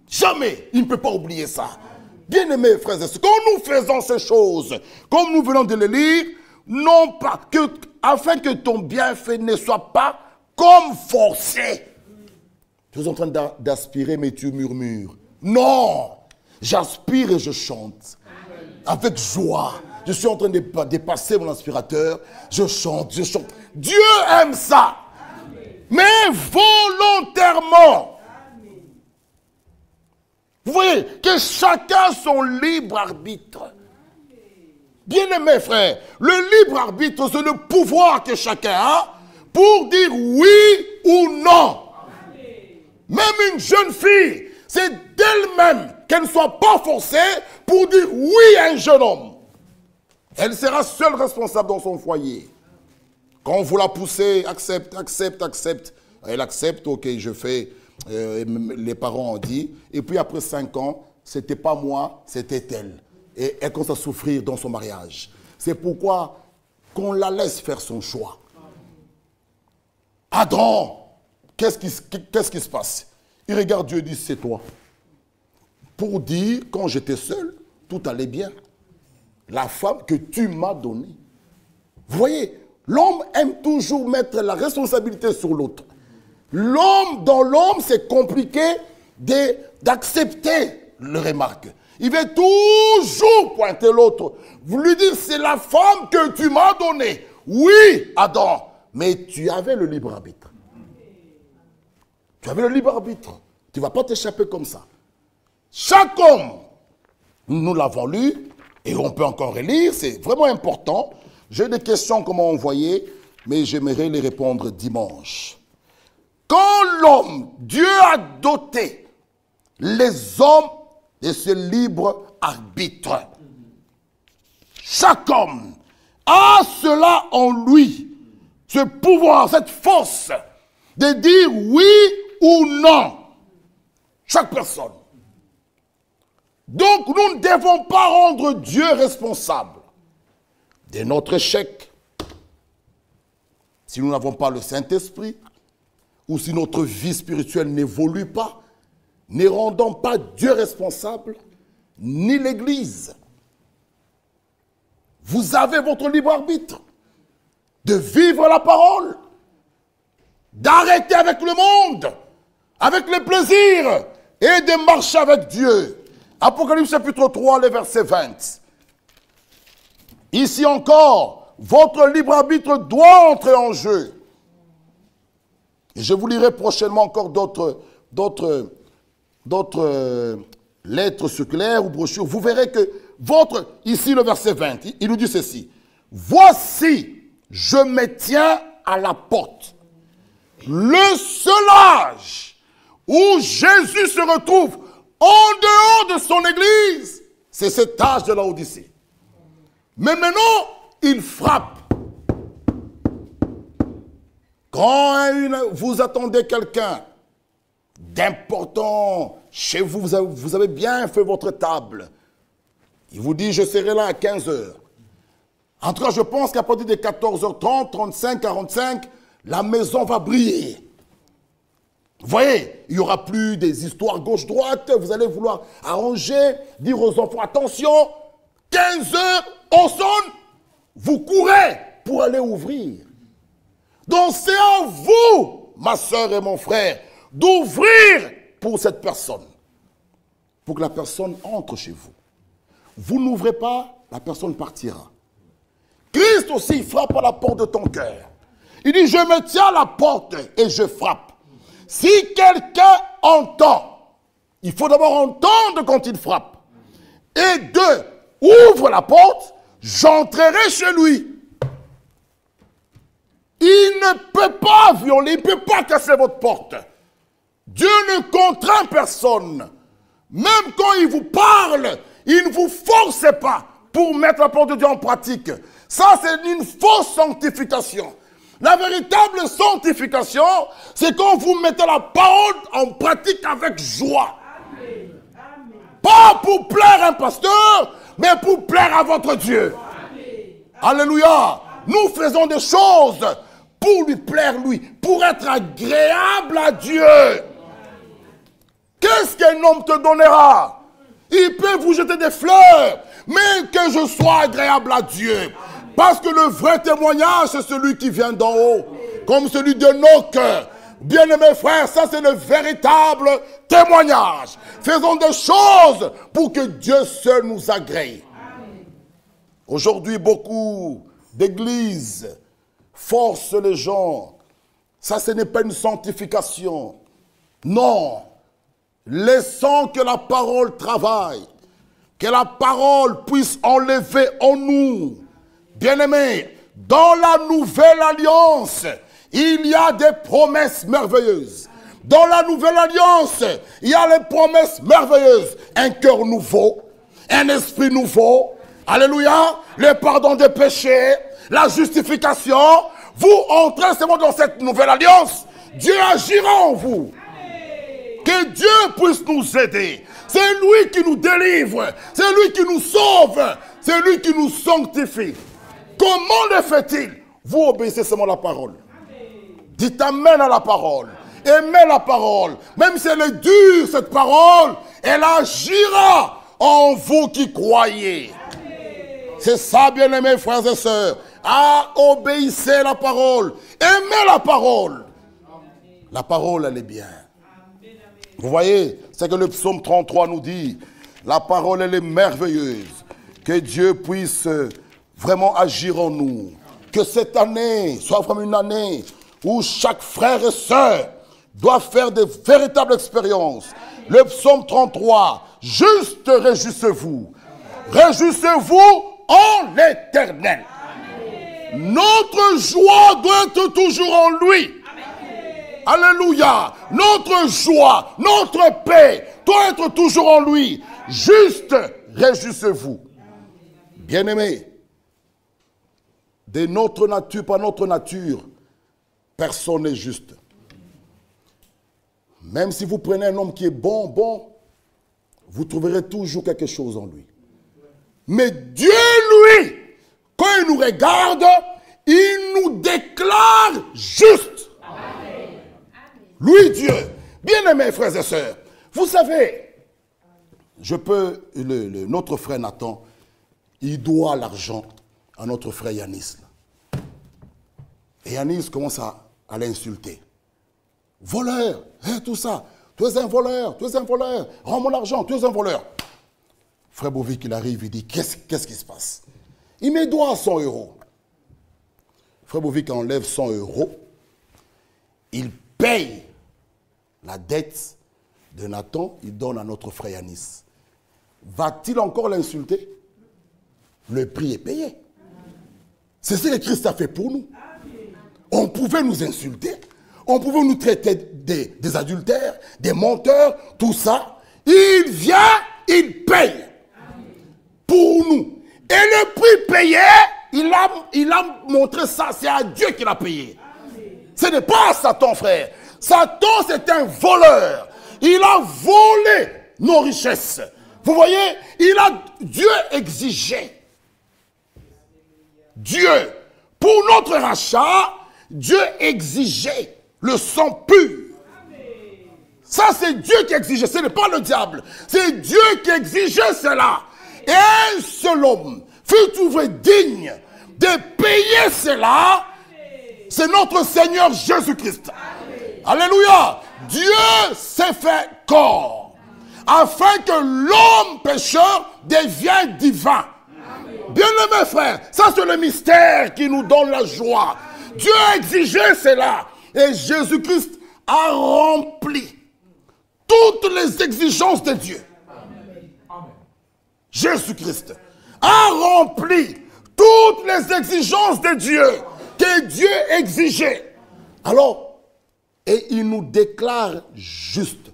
Jamais, il ne peut pas oublier ça. Bien-aimés frères et sœurs, quand nous faisons ces choses, comme nous venons de le lire, non pas que, afin que ton bienfait ne soit pas comme forcé. Tu es en train d'aspirer, mais tu murmures. Non, j'aspire et je chante. Avec joie. Je suis en train de passer mon aspirateur. Je chante, je chante. Dieu aime ça. Mais volontairement. Vous voyez, que chacun son libre arbitre. Bien-aimés frères, le libre arbitre, c'est le pouvoir que chacun a pour dire oui ou non. Même une jeune fille, c'est d'elle-même qu'elle ne soit pas forcée pour dire oui à un jeune homme. Elle sera seule responsable dans son foyer. Quand vous la poussez, accepte, accepte, accepte. Elle accepte, ok, je fais, les parents ont dit. Et puis après 5 ans, c'était pas moi, c'était elle. Et elle commence à souffrir dans son mariage. C'est pourquoi qu'on la laisse faire son choix. Adam, qu'est-ce qui se passe? Il regarde Dieu et dit, c'est toi. Pour dire, quand j'étais seul, tout allait bien. La femme que tu m'as donnée. Vous voyez, l'homme aime toujours mettre la responsabilité sur l'autre. Dans l'homme, c'est compliqué d'accepter le remarque. Il veut toujours pointer l'autre. Vous lui dites, c'est la femme que tu m'as donnée. Oui, Adam, mais tu avais le libre arbitre. Tu avais le libre arbitre. Tu ne vas pas t'échapper comme ça. Chaque homme, nous l'avons lu, et on peut encore relire, c'est vraiment important. J'ai des questions qu'on m'a envoyées, mais j'aimerais les répondre dimanche. Quand l'homme, Dieu a doté les hommes de ce libre arbitre. Chaque homme a cela en lui, ce pouvoir, cette force de dire oui ou non. Chaque personne. Donc nous ne devons pas rendre Dieu responsable de notre échec. Si nous n'avons pas le Saint-Esprit, ou si notre vie spirituelle n'évolue pas, ne rendons pas Dieu responsable, ni l'Église. Vous avez votre libre arbitre de vivre la parole, d'arrêter avec le monde, avec les plaisirs, et de marcher avec Dieu. Apocalypse chapitre 3, le verset 20. Ici encore, votre libre arbitre doit entrer en jeu. Et je vous lirai prochainement encore d'autres lettres circulaires ou brochures. Vous verrez que ici le verset 20, il nous dit ceci. Voici, je me tiens à la porte. Le seul âge où Jésus se retrouve en dehors de son église, c'est cet âge de la Odyssée. Mais maintenant, il frappe. Quand vous attendez quelqu'un d'important chez vous, vous avez bien fait votre table. Il vous dit, je serai là à 15 heures. En tout cas, je pense qu'à partir de 14h30, 35, 45, la maison va briller. Vous voyez, il n'y aura plus des histoires gauche-droite. Vous allez vouloir arranger, dire aux enfants, attention, 15 heures, on sonne, vous courez pour aller ouvrir. Donc c'est à vous, ma soeur et mon frère, d'ouvrir pour cette personne. Pour que la personne entre chez vous. Vous n'ouvrez pas, la personne partira. Christ aussi frappe à la porte de ton cœur. Il dit, je me tiens à la porte et je frappe. Si quelqu'un entend, il faut d'abord entendre quand il frappe. Et 2, ouvre la porte, j'entrerai chez lui. Il ne peut pas violer, il ne peut pas casser votre porte. Dieu ne contraint personne. Même quand il vous parle, il ne vous force pas pour mettre la parole de Dieu en pratique. Ça, c'est une fausse sanctification. La véritable sanctification, c'est quand vous mettez la parole en pratique avec joie. Amen. Pas pour plaire à un pasteur, mais pour plaire à votre Dieu. Amen. Alléluia. Nous faisons des choses pour lui plaire, lui, pour être agréable à Dieu. Qu'est-ce qu'un homme te donnera? Il peut vous jeter des fleurs, mais que je sois agréable à Dieu. Parce que le vrai témoignage, c'est celui qui vient d'en haut, comme celui de nos cœurs. Bien-aimés frères, ça c'est le véritable témoignage. Faisons des choses pour que Dieu seul nous agrée. Aujourd'hui, beaucoup d'églises forcent les gens. Ça, ce n'est pas une sanctification. Non. Laissons que la parole travaille. Que la parole puisse enlever en nous. Bien-aimés, dans la nouvelle alliance, il y a des promesses merveilleuses. Dans la nouvelle alliance, il y a les promesses merveilleuses. Un cœur nouveau, un esprit nouveau. Alléluia. Le pardon des péchés, la justification. Vous entrez seulement dans cette nouvelle alliance. Dieu agira en vous. Que Dieu puisse nous aider. C'est lui qui nous délivre. C'est lui qui nous sauve. C'est lui qui nous sanctifie. Comment le fait-il? Vous obéissez seulement à la parole. Dites amen à la parole. Aimez la parole. Même si elle est dure, cette parole, elle agira en vous qui croyez. C'est ça, bien-aimés frères et sœurs. Obéissez à la parole. Aimez la parole. La parole, elle est bien. Vous voyez, c'est que le psaume 33 nous dit, la parole, elle est merveilleuse. Que Dieu puisse vraiment agir en nous. Que cette année soit vraiment une année où chaque frère et sœur doit faire de véritables expériences. Le psaume 33, juste réjouissez-vous. Réjouissez-vous en l'Éternel. Notre joie doit être toujours en lui. Alléluia. Notre joie, notre paix doit être toujours en lui. Juste réjouissez-vous. Bien-aimés, de notre nature, par notre nature, personne n'est juste. Même si vous prenez un homme qui est bon, vous trouverez toujours quelque chose en lui. Mais Dieu, lui, quand il nous regarde, il nous déclare juste. Amen. Lui, Dieu. Bien-aimés frères et sœurs, vous savez, notre frère Nathan, il doit l'argent à notre frère Yanis. Et Yanis commence à l'insulter. Voleur, tout ça. Tu es un voleur, rends mon argent, tu es un voleur. Frère Bovic, il arrive, il dit, qu'est-ce qui se passe? Il me doit 100 €. Frère Bovic enlève 100 €. Il paye la dette de Nathan, il donne à notre frère Yanis. Va-t-il encore l'insulter? Le prix est payé. C'est ce que Christ a fait pour nous. On pouvait nous insulter, on pouvait nous traiter des adultères, des menteurs, tout ça. Il vient, il paye pour nous. Et le prix payé, il a montré ça, c'est à Dieu qu'il a payé. Ce n'est pas à Satan, frère. Satan, c'est un voleur. Il a volé nos richesses. Vous voyez, Dieu exigeait. Dieu, pour notre rachat, Dieu exigeait le sang pur. Ça, c'est Dieu qui exigeait, ce n'est pas le diable. C'est Dieu qui exigeait cela. Et un seul homme fut trouvé digne de payer cela. C'est notre Seigneur Jésus-Christ. Alléluia. Dieu s'est fait corps afin que l'homme pécheur devienne divin. Bien-aimés frères, ça c'est le mystère qui nous donne la joie. Dieu a exigé cela. Et Jésus-Christ a rempli toutes les exigences de Dieu. Jésus-Christ a rempli toutes les exigences de Dieu que Dieu exigeait. Alors, et il nous déclare juste.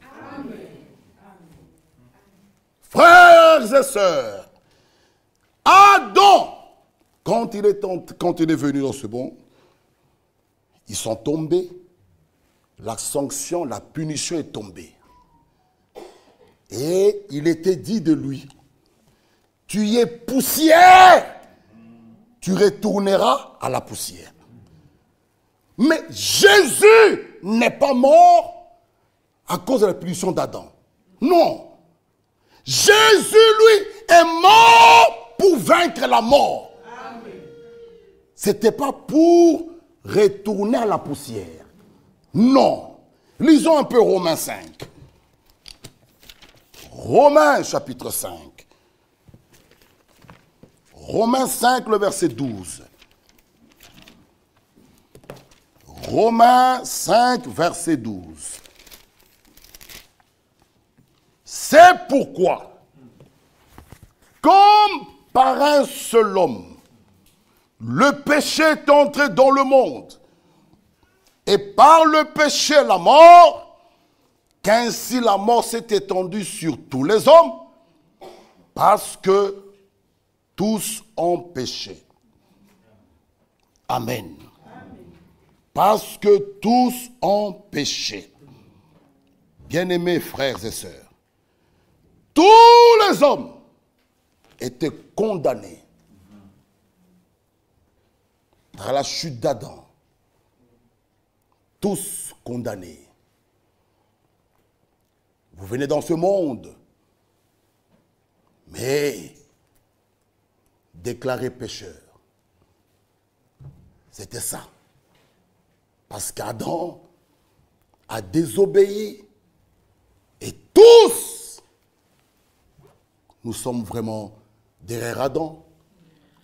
Frères et sœurs, Adam, quand il est venu dans ce monde, ils sont tombés. La sanction, la punition est tombée. Et il était dit de lui, tu es poussière, tu retourneras à la poussière. Mais Jésus n'est pas mort à cause de la punition d'Adam. Non. Jésus, lui, est mort pour vaincre la mort. Ce n'était pas pour retourner à la poussière. Non. Lisons un peu Romains 5. Romains chapitre 5. Romains 5, le verset 12. Romains 5, verset 12. C'est pourquoi, comme par un seul homme, le péché est entré dans le monde, et par le péché la mort, qu'ainsi la mort s'est étendue sur tous les hommes, parce que tous ont péché. Amen. Parce que tous ont péché. Bien-aimés frères et sœurs, tous les hommes étaient condamnés par la chute d'Adam. Tous condamnés. Vous venez dans ce monde, mais déclaré pécheur. C'était ça. Parce qu'Adam a désobéi et tous, nous sommes vraiment derrière Adam.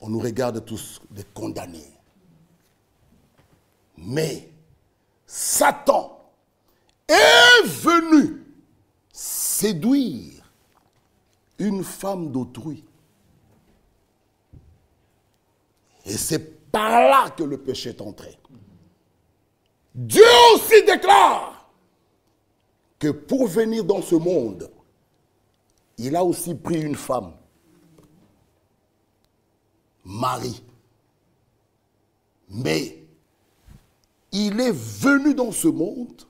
On nous regarde tous des condamnés. Mais Satan est venu séduire une femme d'autrui. Et c'est par là que le péché est entré. Dieu aussi déclare que pour venir dans ce monde, il a aussi pris une femme, Marie. Mais il est venu dans ce monde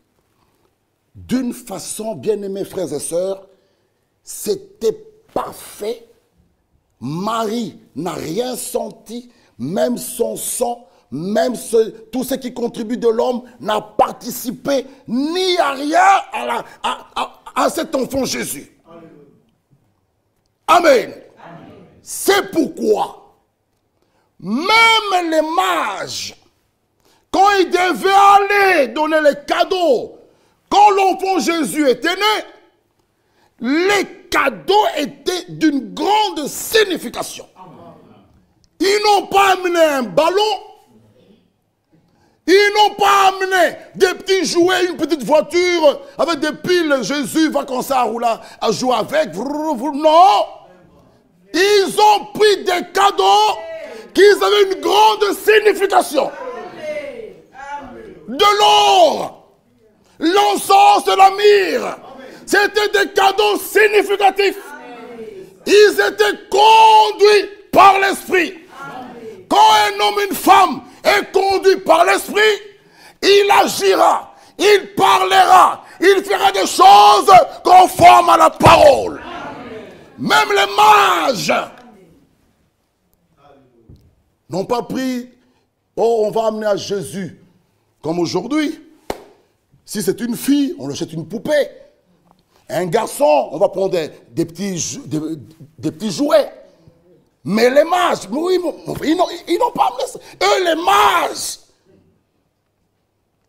d'une façon, bien-aimés frères et sœurs, c'était parfait. Marie n'a rien senti, même son sang, même tout ce qui contribue de l'homme n'a participé ni à rien à cet enfant Jésus. Amen. Amen. C'est pourquoi même les mages, quand ils devaient aller donner les cadeaux, quand l'enfant Jésus était né, les cadeaux étaient d'une grande signification. Ils n'ont pas amené un ballon, ils n'ont pas amené des petits jouets, une petite voiture avec des piles. Jésus va commencer à rouler, à jouer avec. Non. Ils ont pris des cadeaux qui avaient une grande signification. De l'or, l'encens et la myrrhe. C'était des cadeaux significatifs. Ils étaient conduits par l'esprit. Quand un homme, une femme est conduit par l'esprit, il agira, il parlera, il fera des choses conformes à la parole. Même les mages n'ont pas pris, oh, on va amener à Jésus. Comme aujourd'hui, si c'est une fille, on lui achète une poupée. Un garçon, on va prendre des petits jouets. Mais les mages, oui, ils n'ont pas amené ça. Eux, les mages,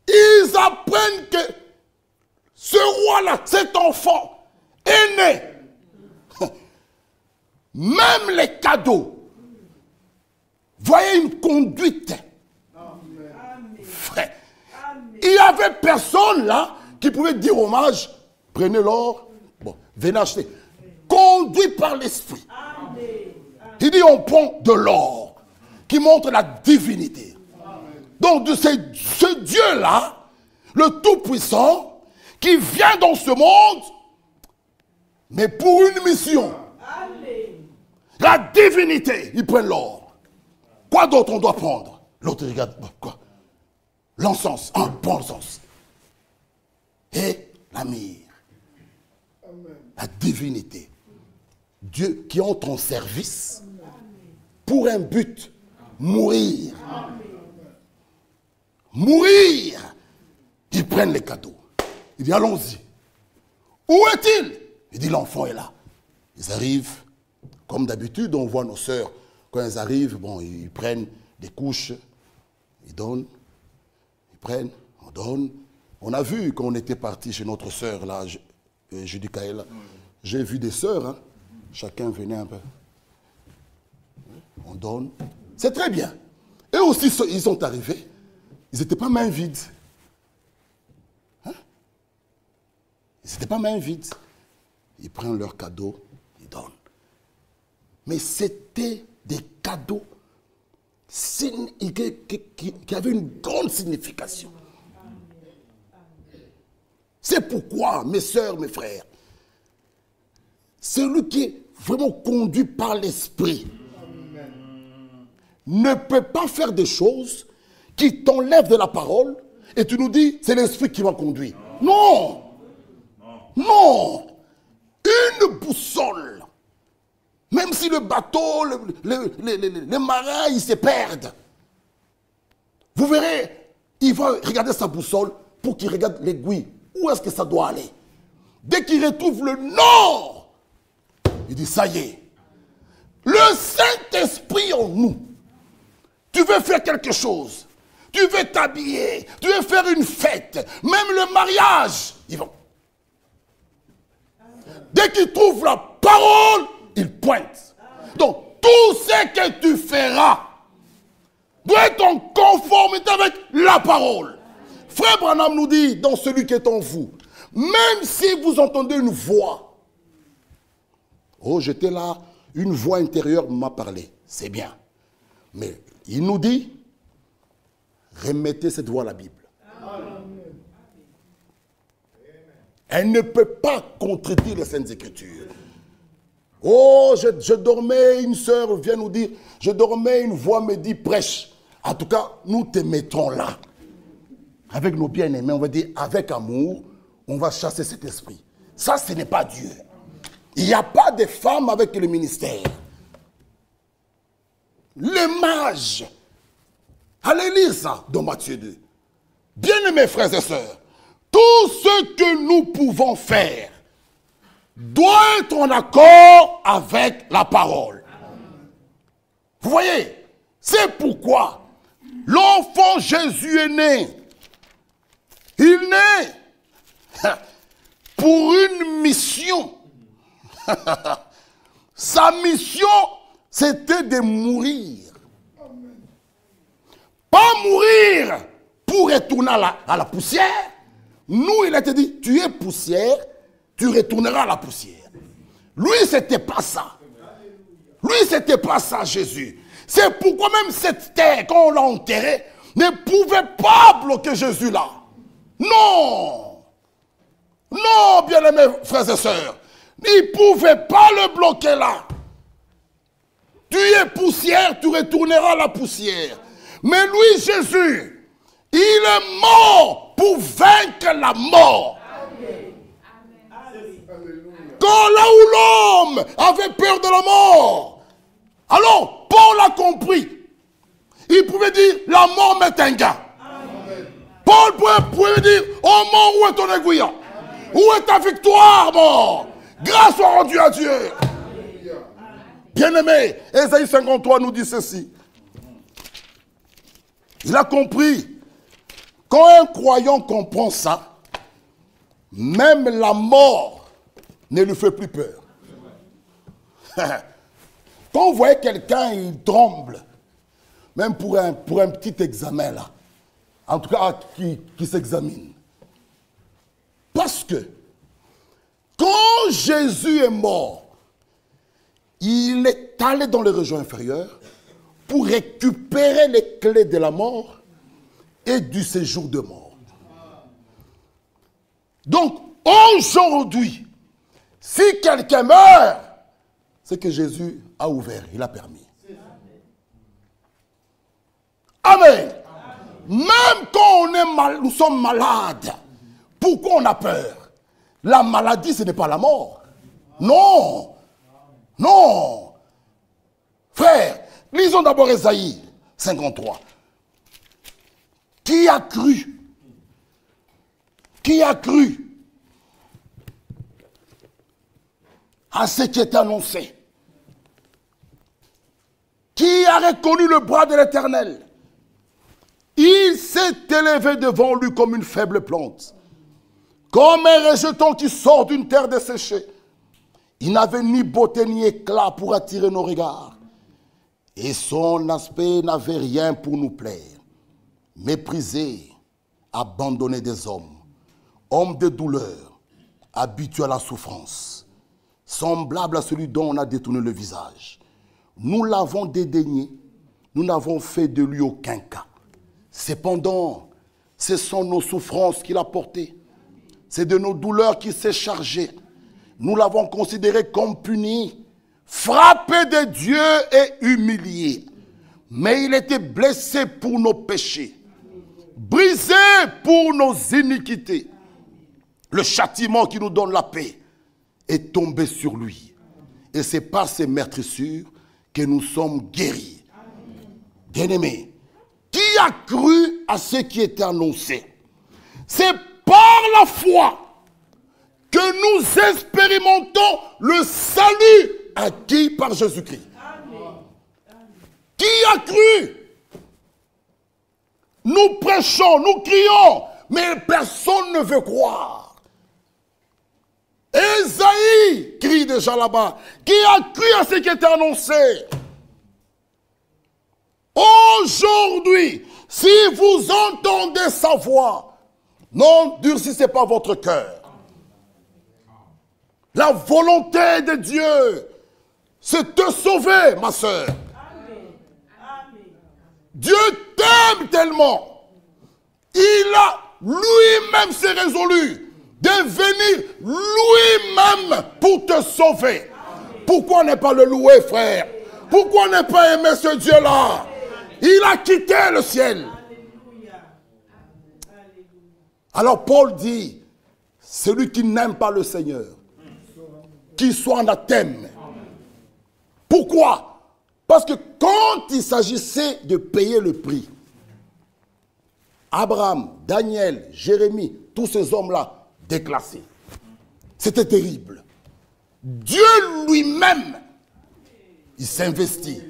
ils apprennent que ce roi-là, cet enfant, est né. Même les cadeaux. Voyez une conduite. Frère. Il n'y avait personne là qui pouvait dire aux mages, prenez l'or, bon, venez acheter. Conduit par l'esprit. Il dit on prend de l'or qui montre la divinité. Donc c'est ce Dieu-là, le Tout-Puissant, qui vient dans ce monde, mais pour une mission. La divinité, il prend l'or. Quoi d'autre on doit prendre? L'autre regarde, quoi? L'encens, prends l'encens. Et la myrrhe. La divinité. Dieu qui entre en service pour un but, mourir. Mourir. Ils prennent les cadeaux. Il dit allons-y. Où est-il? Il dit l'enfant est là. Ils arrivent, comme d'habitude, on voit nos sœurs, quand elles arrivent, bon, ils prennent des couches, ils donnent, ils prennent, on donne. On a vu quand on était parti chez notre sœur, là, Judicaël, j'ai vu des sœurs, hein, chacun venait un peu. On donne. C'est très bien. Eux aussi, ils sont arrivés. Ils n'étaient pas mains vides. Hein? Ils n'étaient pas mains vides. Ils prennent leurs cadeaux, ils donnent. Mais c'était des cadeaux qui avaient une grande signification. C'est pourquoi, mes sœurs, mes frères, celui qui est vraiment conduit par l'Esprit ne peut pas faire des choses qui t'enlèvent de la parole et tu nous dis, c'est l'Esprit qui m'a conduit. Non. Non. Une boussole. Même si le bateau, les marins, ils se perdent. Vous verrez, il va regarder sa boussole pour qu'il regarde l'aiguille. Où est-ce que ça doit aller? Dès qu'il retrouve le nord, il dit, ça y est. Le Saint-Esprit en nous. Tu veux faire quelque chose. Tu veux t'habiller. Tu veux faire une fête. Même le mariage. Ils vont. Dès qu'il trouve la parole, il pointe. Donc, tout ce que tu feras doit être en conformité avec la parole. Frère Branham nous dit, dans celui qui est en vous, même si vous entendez une voix, oh, j'étais là, une voix intérieure m'a parlé, c'est bien. Mais il nous dit, remettez cette voix à la Bible. Elle ne peut pas contredire les Saintes Écritures. Oh, je dormais, une sœur vient nous dire, je dormais, une voix me dit, prêche. En tout cas, nous te mettrons là. Avec nos bien-aimés, on va dire, avec amour, on va chasser cet esprit. Ça, ce n'est pas Dieu. Il n'y a pas de femmes avec le ministère. Les mages. Allez lire ça dans Matthieu 2. Bien-aimés frères et sœurs, tout ce que nous pouvons faire doit être en accord avec la parole. Vous voyez, c'est pourquoi l'enfant Jésus est né. Il naît pour une mission. Sa mission, c'était de mourir. Pas mourir pour retourner à la poussière. Nous, il a été dit, tu es poussière, tu retourneras à la poussière. Lui, c'était pas ça. Lui, c'était pas ça, Jésus. C'est pourquoi même cette terre, quand on l'a enterrée, ne pouvait pas bloquer Jésus là. Non. Non, bien-aimés frères et sœurs. Il ne pouvait pas le bloquer là. Tu es poussière, tu retourneras à la poussière. Mais lui, Jésus, il est mort pour vaincre la mort. Amen. Quand là où l'homme avait peur de la mort, alors Paul a compris. Il pouvait dire, la mort m'est un gars. Paul pouvait dire, oh mort, où est ton aiguille? Où est ta victoire, mort? Grâce soit rendue à Dieu. Bien-aimé, Ésaïe 53 nous dit ceci. Il a compris. Quand un croyant comprend ça, même la mort ne lui fait plus peur. Quand vous voyez quelqu'un, il tremble, même pour un petit examen là, en tout cas qui s'examine. Parce que quand Jésus est mort, il est allé dans les régions inférieures pour récupérer les clés de la mort et du séjour de mort. Donc, aujourd'hui, si quelqu'un meurt, c'est que Jésus a ouvert, il a permis. Amen. Même quand on est mal, nous sommes malades, pourquoi on a peur? La maladie, ce n'est pas la mort. Non. Non. Frère, lisons d'abord Ésaïe 53. Qui a cru? Qui a cru à ce qui est annoncé? Qui a reconnu le bras de l'Éternel? Il s'est élevé devant lui comme une faible plante, comme un rejeton qui sort d'une terre desséchée. Il n'avait ni beauté ni éclat pour attirer nos regards. Et son aspect n'avait rien pour nous plaire. Méprisé, abandonné des hommes, homme de douleur, habitué à la souffrance, semblable à celui dont on a détourné le visage. Nous l'avons dédaigné, nous n'avons fait de lui aucun cas. Cependant, ce sont nos souffrances qu'il a portées, C'est de nos douleurs qu'il s'est chargé. Nous l'avons considéré comme puni, frappé de Dieu et humilié. Mais il était blessé pour nos péchés, brisé pour nos iniquités. Le châtiment qui nous donne la paix est tombé sur lui. Et c'est par ses meurtrissures que nous sommes guéris. Bien-aimés, qui a cru à ce qui était annoncé? C'est par la foi que nous expérimentons le salut acquis par Jésus-Christ. Qui a cru? Nous prêchons, nous crions, mais personne ne veut croire. Ésaïe crie déjà là-bas. Qui a cru à ce qui était annoncé? Aujourd'hui, si vous entendez sa voix, n'endurcissez pas votre cœur. La volonté de Dieu, c'est de te sauver, ma soeur. Dieu t'aime tellement. Il a lui-même s'est résolu de venir lui-même pour te sauver. Pourquoi ne pas le louer, frère? Pourquoi ne pas aimer ce Dieu-là? Il a quitté le ciel. Alors Paul dit, celui qui n'aime pas le Seigneur, qu'il soit anathème. Pourquoi? Parce que quand il s'agissait de payer le prix, Abraham, Daniel, Jérémie, tous ces hommes-là, déclassés. C'était terrible. Dieu lui-même, il s'investit.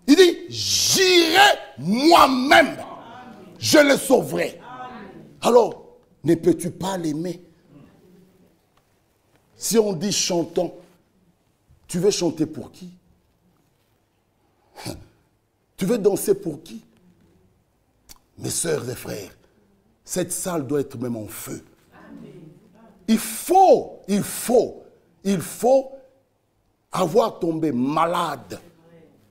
Il dit, j'irai moi-même, je le sauverai. Alors, ne peux-tu pas l'aimer? Si on dit chantons, tu veux chanter pour qui? Tu veux danser pour qui? Mes sœurs et frères, cette salle doit être même en feu. Il faut avoir tombé malade.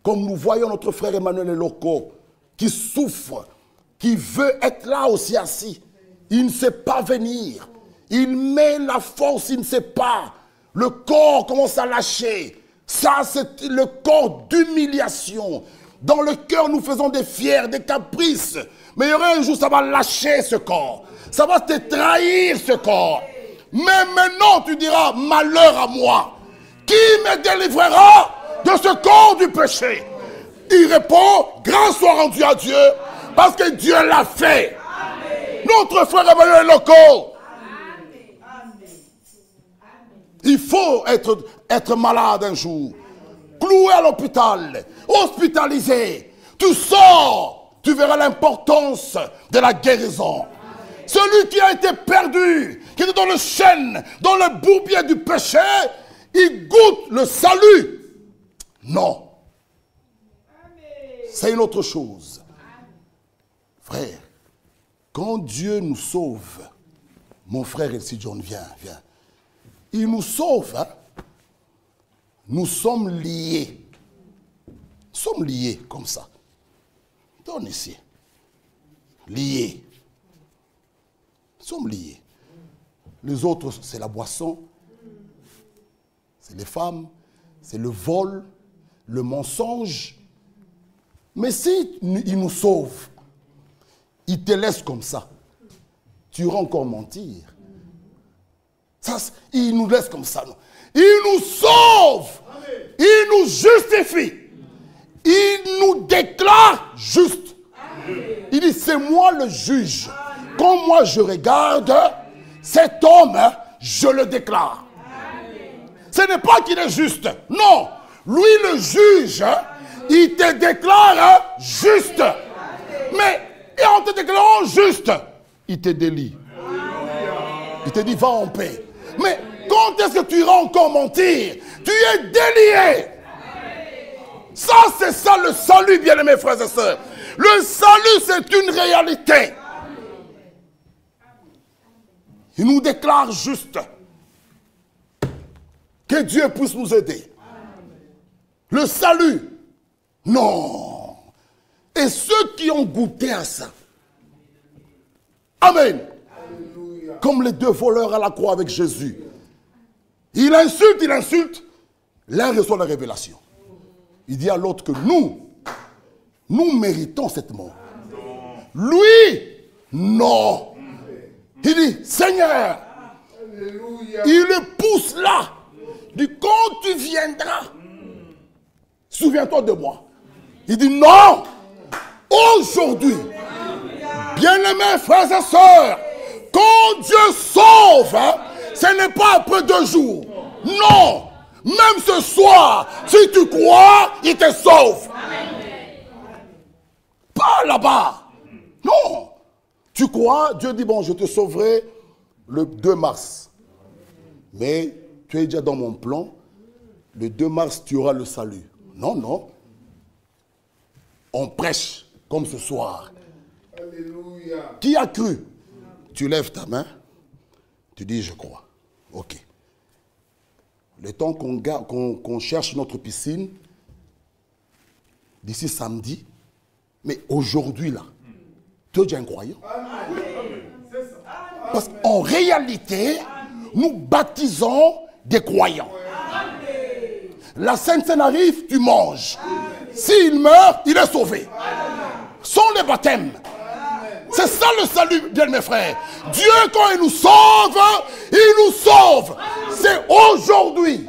Comme nous voyons notre frère Emmanuel Eloko, qui souffre, qui veut être là aussi assis. Il ne sait pas venir. Il met la force, il ne sait pas. Le corps commence à lâcher. Ça, c'est le corps d'humiliation. Dans le cœur, nous faisons des fiers, des caprices. Mais il y aura un jour, ça va lâcher ce corps. Ça va te trahir, ce corps. Mais maintenant, tu diras, malheur à moi. Qui me délivrera de ce corps du péché? Il répond, grâce soit rendue à Dieu, parce que Dieu l'a fait. Amen. Notre frère Emmanuel Loco. Il faut être malade un jour, cloué à l'hôpital, hospitalisé. Tu sors, tu verras l'importance de la guérison. Celui qui a été perdu, qui est dans le chêne, dans le bourbier du péché, il goûte le salut. Non. C'est une autre chose. Frère, quand Dieu nous sauve, mon frère Elsie John, viens. Il nous sauve, hein? Nous sommes liés. Nous sommes liés comme ça. Donne ici. Liés. Nous sommes liés. Les autres, c'est la boisson, c'est les femmes, c'est le vol, le mensonge. Mais si il nous sauve, il te laisse comme ça, tu iras encore mentir. Ça, il nous laisse comme ça. Non? Il nous sauve. Amen. Il nous justifie. Il nous déclare juste. Amen. Il dit, c'est moi le juge. Amen. Quand moi je regarde cet homme, je le déclare. Amen. Ce n'est pas qu'il est juste. Non. Lui le juge, il te déclare juste. Amen. Mais en te déclarant juste, il te délie. Il te dit, va en paix. Mais quand est-ce que tu iras encore mentir? Tu es délié. Ça, c'est ça le salut, bien-aimés frères et sœurs. Le salut, c'est une réalité. Il nous déclare juste. Que Dieu puisse nous aider. Le salut, non. Et ceux qui ont goûté à ça. Amen. comme les deux voleurs à la croix avec Jésus. Il insulte. L'un reçoit la révélation. Il dit à l'autre que nous méritons cette mort. Lui, non. Il dit, Seigneur, il le pousse là. Il dit, quand tu viendras, souviens-toi de moi. Il dit, non, aujourd'hui, bien-aimés frères et sœurs, quand Dieu sauve, hein, ce n'est pas après 2 jours. Non, même ce soir, si tu crois, il te sauve. Pas là-bas. Non. Tu crois, Dieu dit, bon, je te sauverai le 2 mars. Mais tu es déjà dans mon plan. Le 2 mars, tu auras le salut. Non, non. On prêche comme ce soir. Alléluia. Qui a cru? Tu lèves ta main. Tu dis, je crois. Ok. Le temps qu'on cherche notre piscine, d'ici samedi, mais aujourd'hui là, tu es déjà un croyant. Parce qu'en réalité, nous baptisons des croyants. La Sainte Seine arrive, tu manges. S'il meurt, il est sauvé. Sans les baptêmes. C'est ça le salut, bien mes frères. Dieu, quand il nous sauve, c'est aujourd'hui.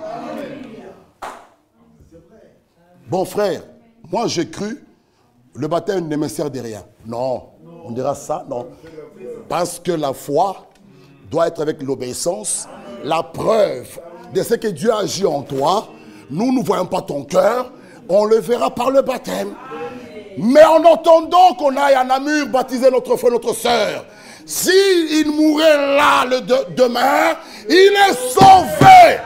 Bon frère, moi j'ai cru, le baptême ne me sert de rien. Non, on dira ça, non. Parce que la foi doit être avec l'obéissance, la preuve de ce que Dieu agit en toi. Nous ne voyons pas ton cœur, on le verra par le baptême. Mais en attendant qu'on aille à Namur baptiser notre frère, notre soeur, s'il mourait là demain, il est sauvé.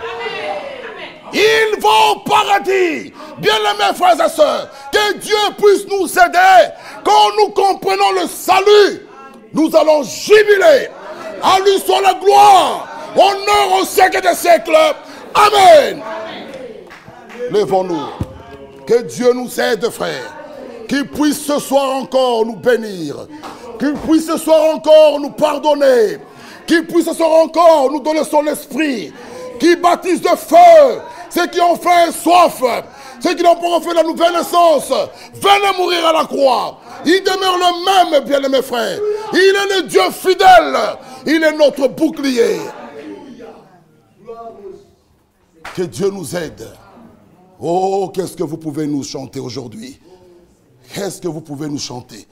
Il va au paradis. Bien-aimés frères et sœurs, que Dieu puisse nous aider. Quand nous comprenons le salut, nous allons jubiler. À lui soit la gloire, honneur au siècle des siècles. Amen. Lèvons-nous. Que Dieu nous aide, frères. Qu'il puisse ce soir encore nous bénir. Qu'il puisse ce soir encore nous pardonner. Qu'il puisse ce soir encore nous donner son esprit. Qu'il baptise de feu ceux qui ont faim et soif. Ceux qui n'ont pas fait la nouvelle naissance. Venez mourir à la croix. Il demeure le même, bien-aimés frères. Il est le Dieu fidèle. Il est notre bouclier. Que Dieu nous aide. Oh, qu'est-ce que vous pouvez nous chanter aujourd'hui? Qu'est-ce que vous pouvez nous chanter?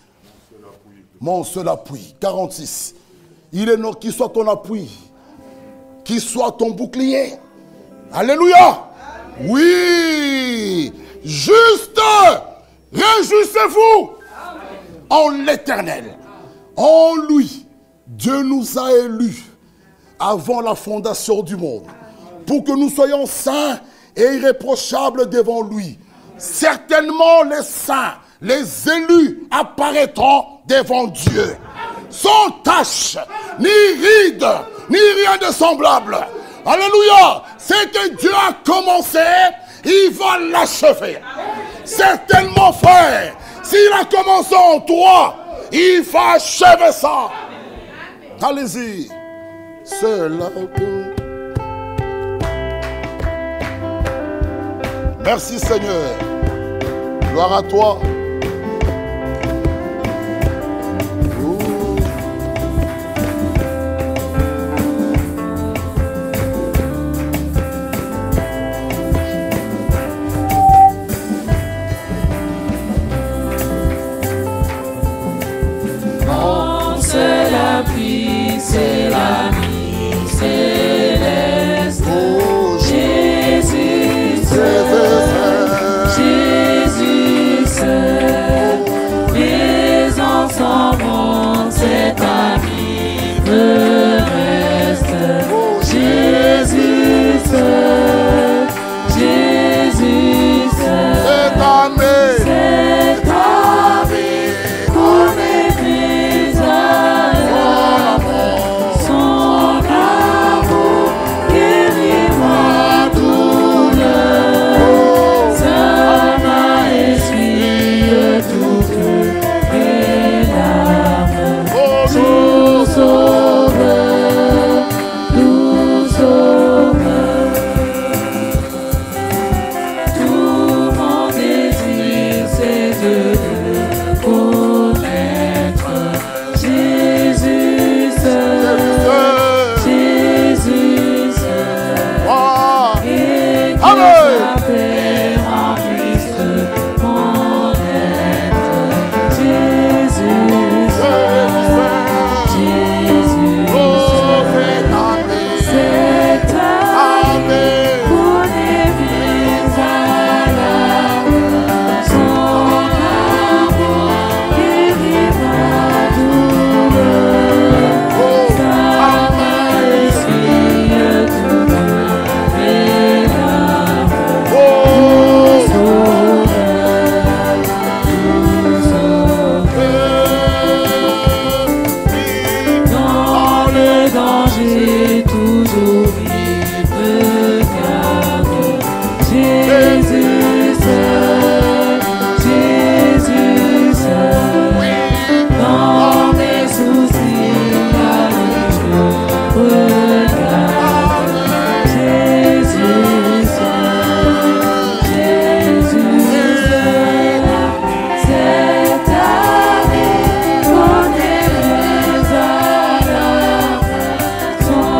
Mon seul appui. 46. Il est notre, qu'il soit ton appui. Qu'il soit ton bouclier. Alléluia. Oui. Juste. Réjouissez-vous en l'Éternel. En lui. Dieu nous a élus avant la fondation du monde. Pour que nous soyons saints et irréprochables devant lui. Certainement les saints, les élus apparaîtront devant Dieu. Sans tache, ni ride, ni rien de semblable. Alléluia. C'est que Dieu a commencé, il va l'achever. Certainement, frère, s'il a commencé en toi, il va achever ça. Allez-y. Seul. Merci Seigneur. Gloire à toi. Mon seul appui, c'est l'ami céleste. Jésus seul. Jésus seul. j'ai toujours il me garde. Jésus seul, Jésus seul, dans mes soucis, là je regarde. Jésus seul, Jésus seul, cette année, connaît les alarmes, son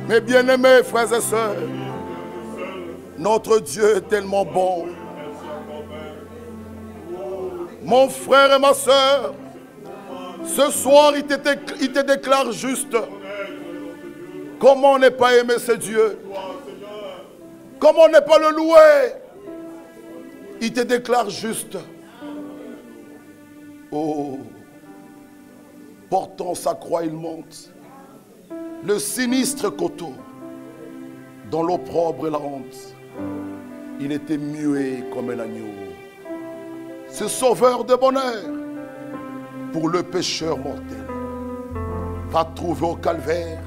Mes bien-aimés frères et sœurs, notre Dieu est tellement bon. Mon frère et ma sœur, ce soir, il te déclare juste. Comment ne pas aimer ce Dieu? Comment ne pas le louer? Il te déclare juste. Oh, portant sa croix, il monte. Le sinistre coteau, dans l'opprobre et la honte, il était muet comme un agneau. Ce sauveur de bonheur, pour le pécheur mortel, va trouver au calvaire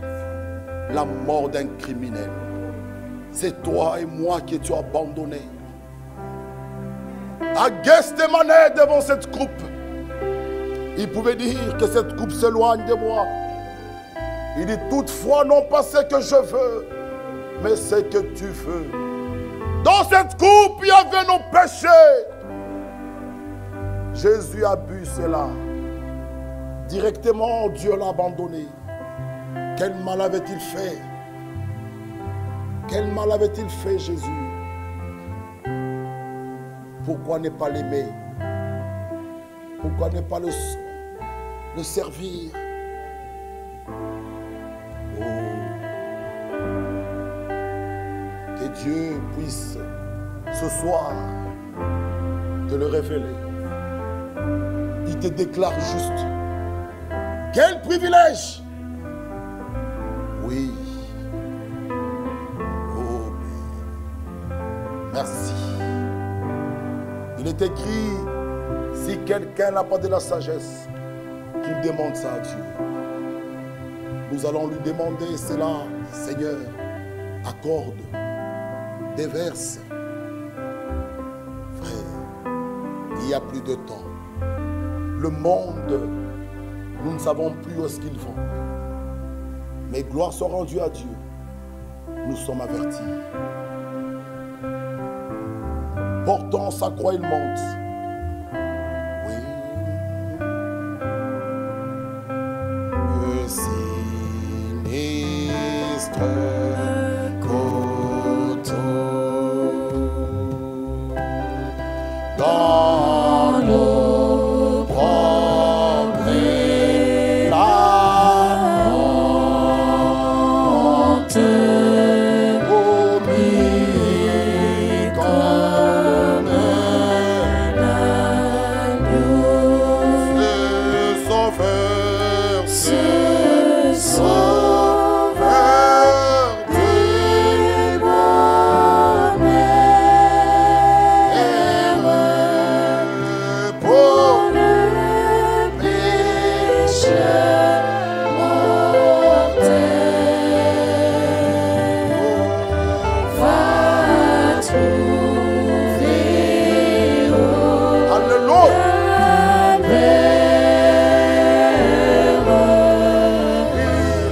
la mort d'un criminel. C'est toi et moi qui étions abandonnés. À Gethsémane devant cette coupe, il pouvait dire que cette coupe s'éloigne de moi. Il dit toutefois non pas ce que je veux, mais ce que tu veux. Dans cette coupe, il y avait nos péchés. Jésus a bu cela. Directement, Dieu l'a abandonné. Quel mal avait-il fait? Quel mal avait-il fait, Jésus? Pourquoi ne pas l'aimer? Pourquoi ne pas le servir? Oh, que Dieu puisse ce soir te le révéler. Il te déclare juste. Quel privilège! Oui. Oh, merci. Il est écrit, si quelqu'un n'a pas de la sagesse, qu'il demande ça à Dieu. Nous allons lui demander cela, Seigneur, accorde, déverse. Frère, il n'y a plus de temps. Le monde, nous ne savons plus où est-ce qu'il va. Mais gloire soit rendue à Dieu. Nous sommes avertis. Portant sa croix, il monte. Oui. Le sinistre coteau dans l'eau propre et la honte, omis comme un agneau, ce sauveur des bonheurs, pour le pécheur mortel, va trouver au Alléluia.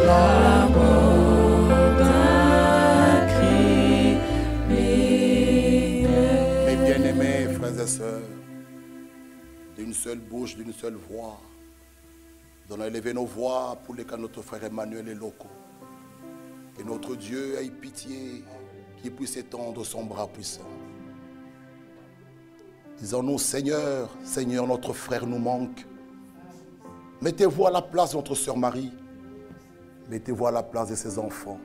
la mort d'un criminel. Mes bien-aimés frères et sœurs, d'une seule bouche, d'une seule voix, nous allons élever nos voix pour les cas de notre frère Emmanuel et Loco. Que notre Dieu ait pitié, qu'il puisse étendre son bras puissant. Disons-nous, Seigneur, Seigneur, notre frère nous manque. Mettez-vous à la place de notre sœur Marie. Mettez-vous à la place de ses enfants.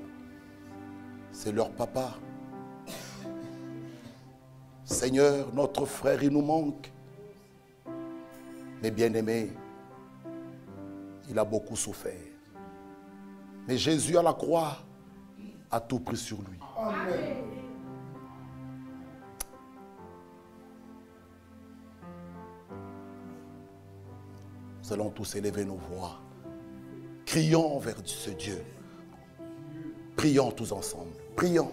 C'est leur papa. Seigneur, notre frère, il nous manque. Mais bien-aimé, il a beaucoup souffert. Mais Jésus à la croix a tout pris sur lui. Amen. Nous allons tous élever nos voix. Crions vers ce Dieu. Prions tous ensemble. Prions.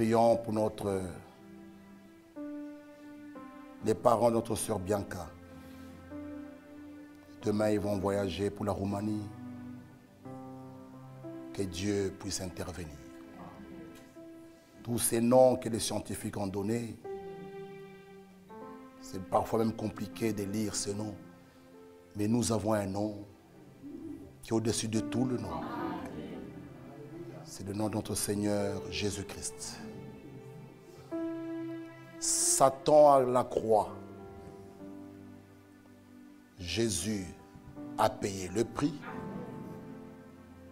prions pour les parents de notre sœur Bianca. Demain, ils vont voyager pour la Roumanie. Que Dieu puisse intervenir. Tous ces noms que les scientifiques ont donnés, c'est parfois même compliqué de lire ces noms. Mais nous avons un nom qui est au-dessus de tout le nom. C'est le nom de notre Seigneur Jésus-Christ. Satan à la croix, Jésus a payé le prix.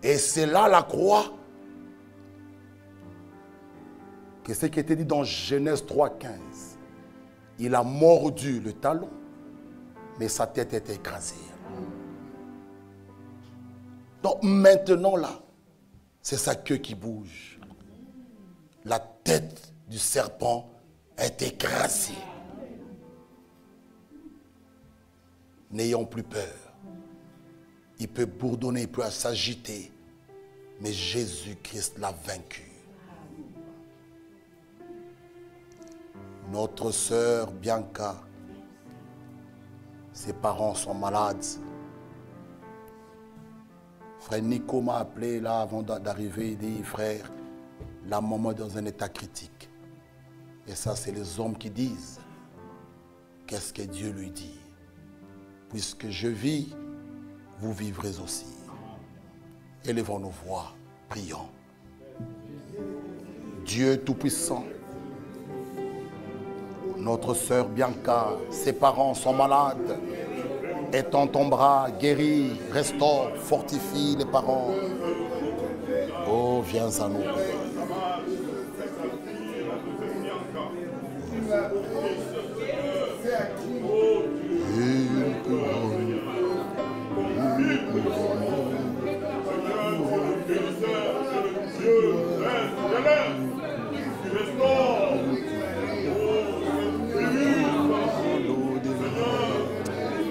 Et c'est là la croix que ce qui était dit dans Genèse 3,15. Il a mordu le talon, mais sa tête était écrasée. Donc maintenant là, c'est sa queue qui bouge. La tête du serpent est écrasée. N'ayons plus peur. Il peut bourdonner, il peut s'agiter, mais Jésus-Christ l'a vaincu. Notre sœur Bianca, ses parents sont malades. Frère Nico m'a appelé là avant d'arriver, il dit, frère, la maman est dans un état critique. Et ça, c'est les hommes qui disent. Qu'est-ce que Dieu lui dit? Puisque je vis, vous vivrez aussi. Élevons nos voix, prions. Dieu Tout-Puissant, notre sœur Bianca, ses parents sont malades. Étends ton bras, guéris, restaure, fortifie les parents. Oh, viens à nous. Une couronne.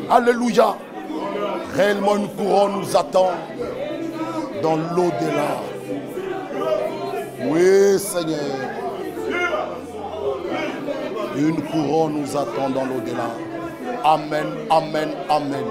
Alléluia. Réellement une couronne nous attend dans l'au-delà. Oui, Seigneur. Une couronne nous attend dans l'au-delà. Amen, amen, amen.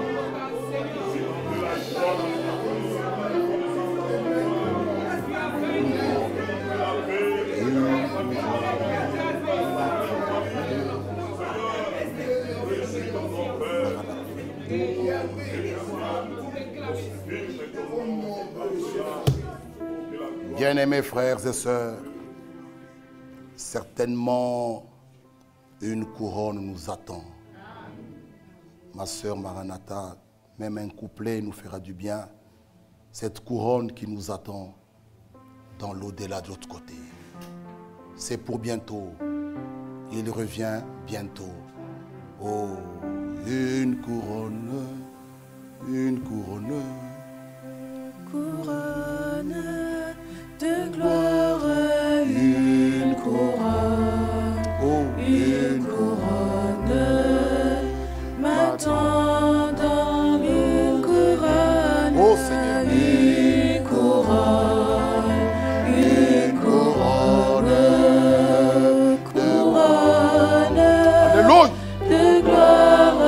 Bien-aimés frères et sœurs, certainement une couronne nous attend. Ma sœur Maranatha, même un couplet nous fera du bien. Cette couronne qui nous attend dans l'au-delà de l'autre côté. C'est pour bientôt. Il revient bientôt. Oh, une couronne, une couronne. Couronne de gloire, une couronne, Oh, une couronne m'attendant, une couronne, Oh, Seigneur. une couronne, une couronne, couronne Alléluia. de gloire,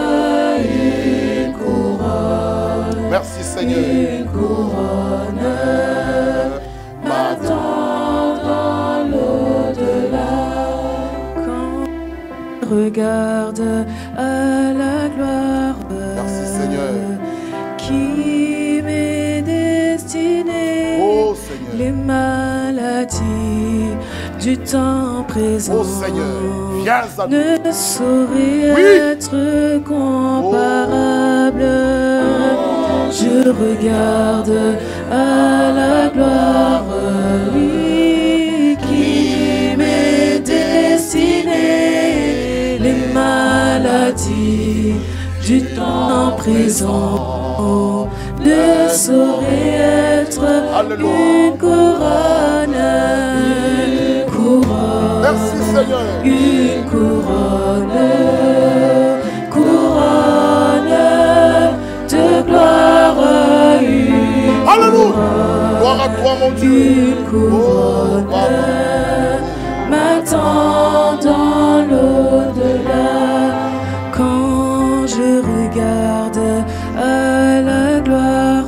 une couronne. Merci Seigneur. Une couronne m'attend dans l'au-delà. Quand je regarde à la gloire Merci Seigneur. qui m'est destinée, Oh Seigneur. les maladies du temps présent Oh Seigneur. Viens à nous. ne sauraient Oui. être comparables. Je regarde à la gloire, lui qui m'est destiné, les maladies du temps présent ne sauraient être une couronne, couronne. Merci Seigneur. Une couronne, couronne de gloire, une Alléluia. Gloire à toi mon Dieu. couronne Oh, m'attend dans l'au-delà. Quand je regarde à la gloire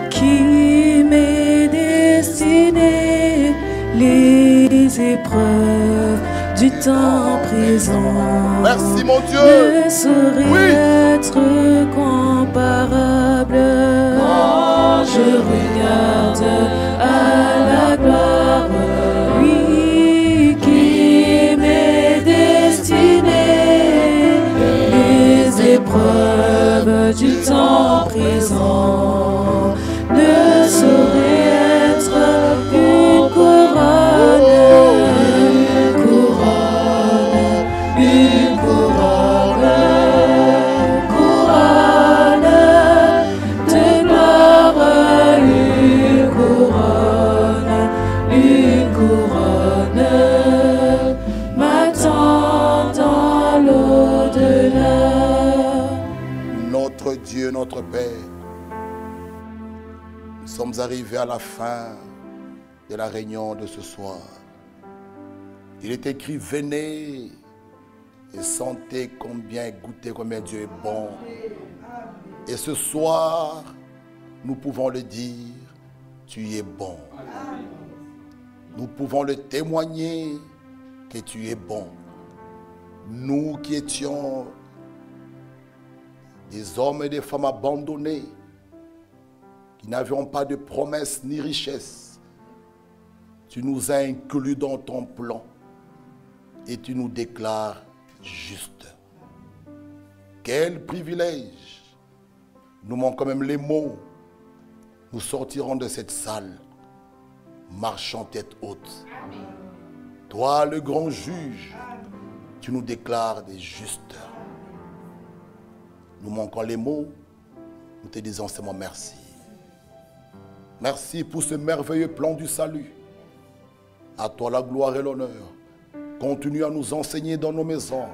qui m'est destinée, les épreuves du temps présent Merci mon Dieu. ne sauraient être comparables. Quand je regarde à la gloire, lui qui m'est destiné, les épreuves du temps présent ne sauraient être une couronne, une couronne de gloire, une couronne m'attend dans l'au-delà. Notre Dieu, notre Père, nous sommes arrivés à la fin de la réunion de ce soir. Il est écrit, venez et sentez combien, goûtez combien Dieu est bon. Et ce soir, nous pouvons le dire, tu es bon. Nous pouvons le témoigner que tu es bon. Nous qui étions des hommes et des femmes abandonnés, qui n'avions pas de promesses ni richesses, tu nous as inclus dans ton plan et tu nous déclares juste. Quel privilège! Nous manquons même les mots. Nous sortirons de cette salle, marchant tête haute. Toi, le grand juge, tu nous déclares des justes. Nous manquons les mots, nous te disons seulement merci. Merci pour ce merveilleux plan du salut. À toi la gloire et l'honneur. Continue à nous enseigner dans nos maisons.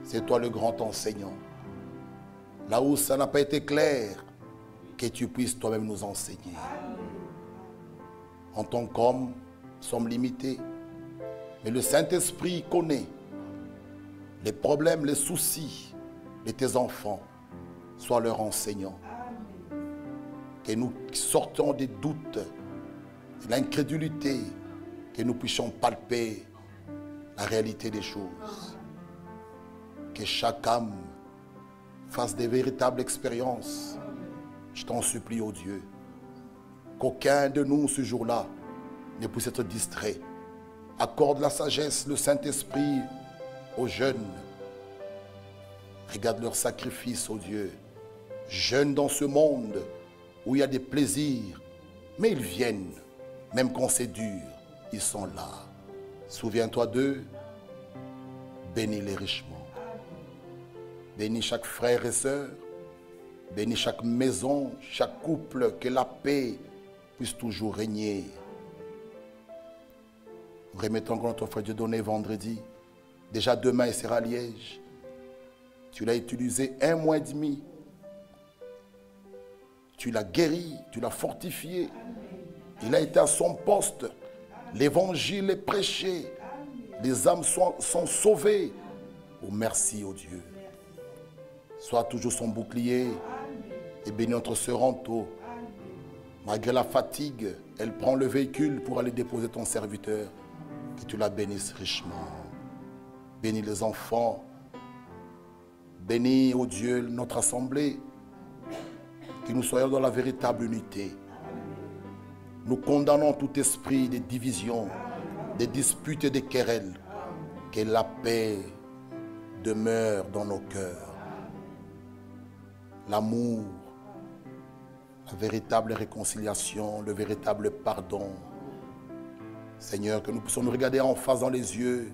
C'est toi le grand enseignant. Là où ça n'a pas été clair, que tu puisses toi-même nous enseigner. En tant qu'homme, nous sommes limités. Mais le Saint-Esprit connaît les problèmes, les soucis de tes enfants. Sois leur enseignant. Que nous sortons des doutes, de l'incrédulité, que nous puissions palper la réalité des choses. Que chaque âme fasse des véritables expériences. Je t'en supplie, ô Dieu, qu'aucun de nous ce jour-là ne puisse être distrait. Accorde la sagesse, le Saint-Esprit aux jeunes. Regarde leur sacrifice, ô Dieu. Jeunes dans ce monde où il y a des plaisirs, mais ils viennent, même quand c'est dur, ils sont là. Souviens-toi d'eux, bénis-les richement. Bénis chaque frère et sœur, bénis chaque maison, chaque couple, que la paix puisse toujours régner. Nous remettons encore notre frère Dieu donné vendredi. Déjà demain, il sera à Liège. Tu l'as utilisé 1 mois et demi. Tu l'as guéri, tu l'as fortifié. Il a été à son poste. L'évangile est prêché. Les âmes sont sauvées. Oh, merci, oh Dieu. Sois toujours son bouclier. Et bénis notre sœur Anto. Malgré la fatigue, elle prend le véhicule pour aller déposer ton serviteur. Que tu la bénisses richement. Bénis les enfants. Bénis, oh Dieu, notre assemblée. Que nous soyons dans la véritable unité. Nous condamnons tout esprit de division, des disputes et des querelles. Que la paix demeure dans nos cœurs. L'amour, la véritable réconciliation, le véritable pardon. Seigneur, que nous puissions nous regarder en face dans les yeux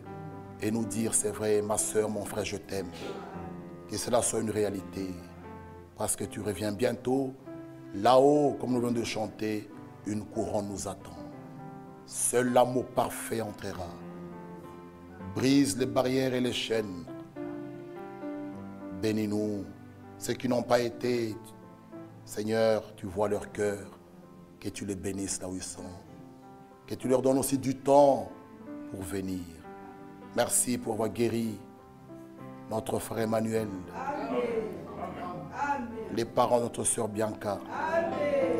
et nous dire, c'est vrai, ma soeur, mon frère, je t'aime. Que cela soit une réalité. Parce que tu reviens bientôt. Là-haut, comme nous venons de chanter, une couronne nous attend. Seul l'amour parfait entrera. Brise les barrières et les chaînes. Bénis-nous. Ceux qui n'ont pas été, Seigneur, tu vois leur cœur. Que tu les bénisses là où ils sont. Que tu leur donnes aussi du temps pour venir. Merci pour avoir guéri notre frère Emmanuel. Les parents de notre sœur Bianca.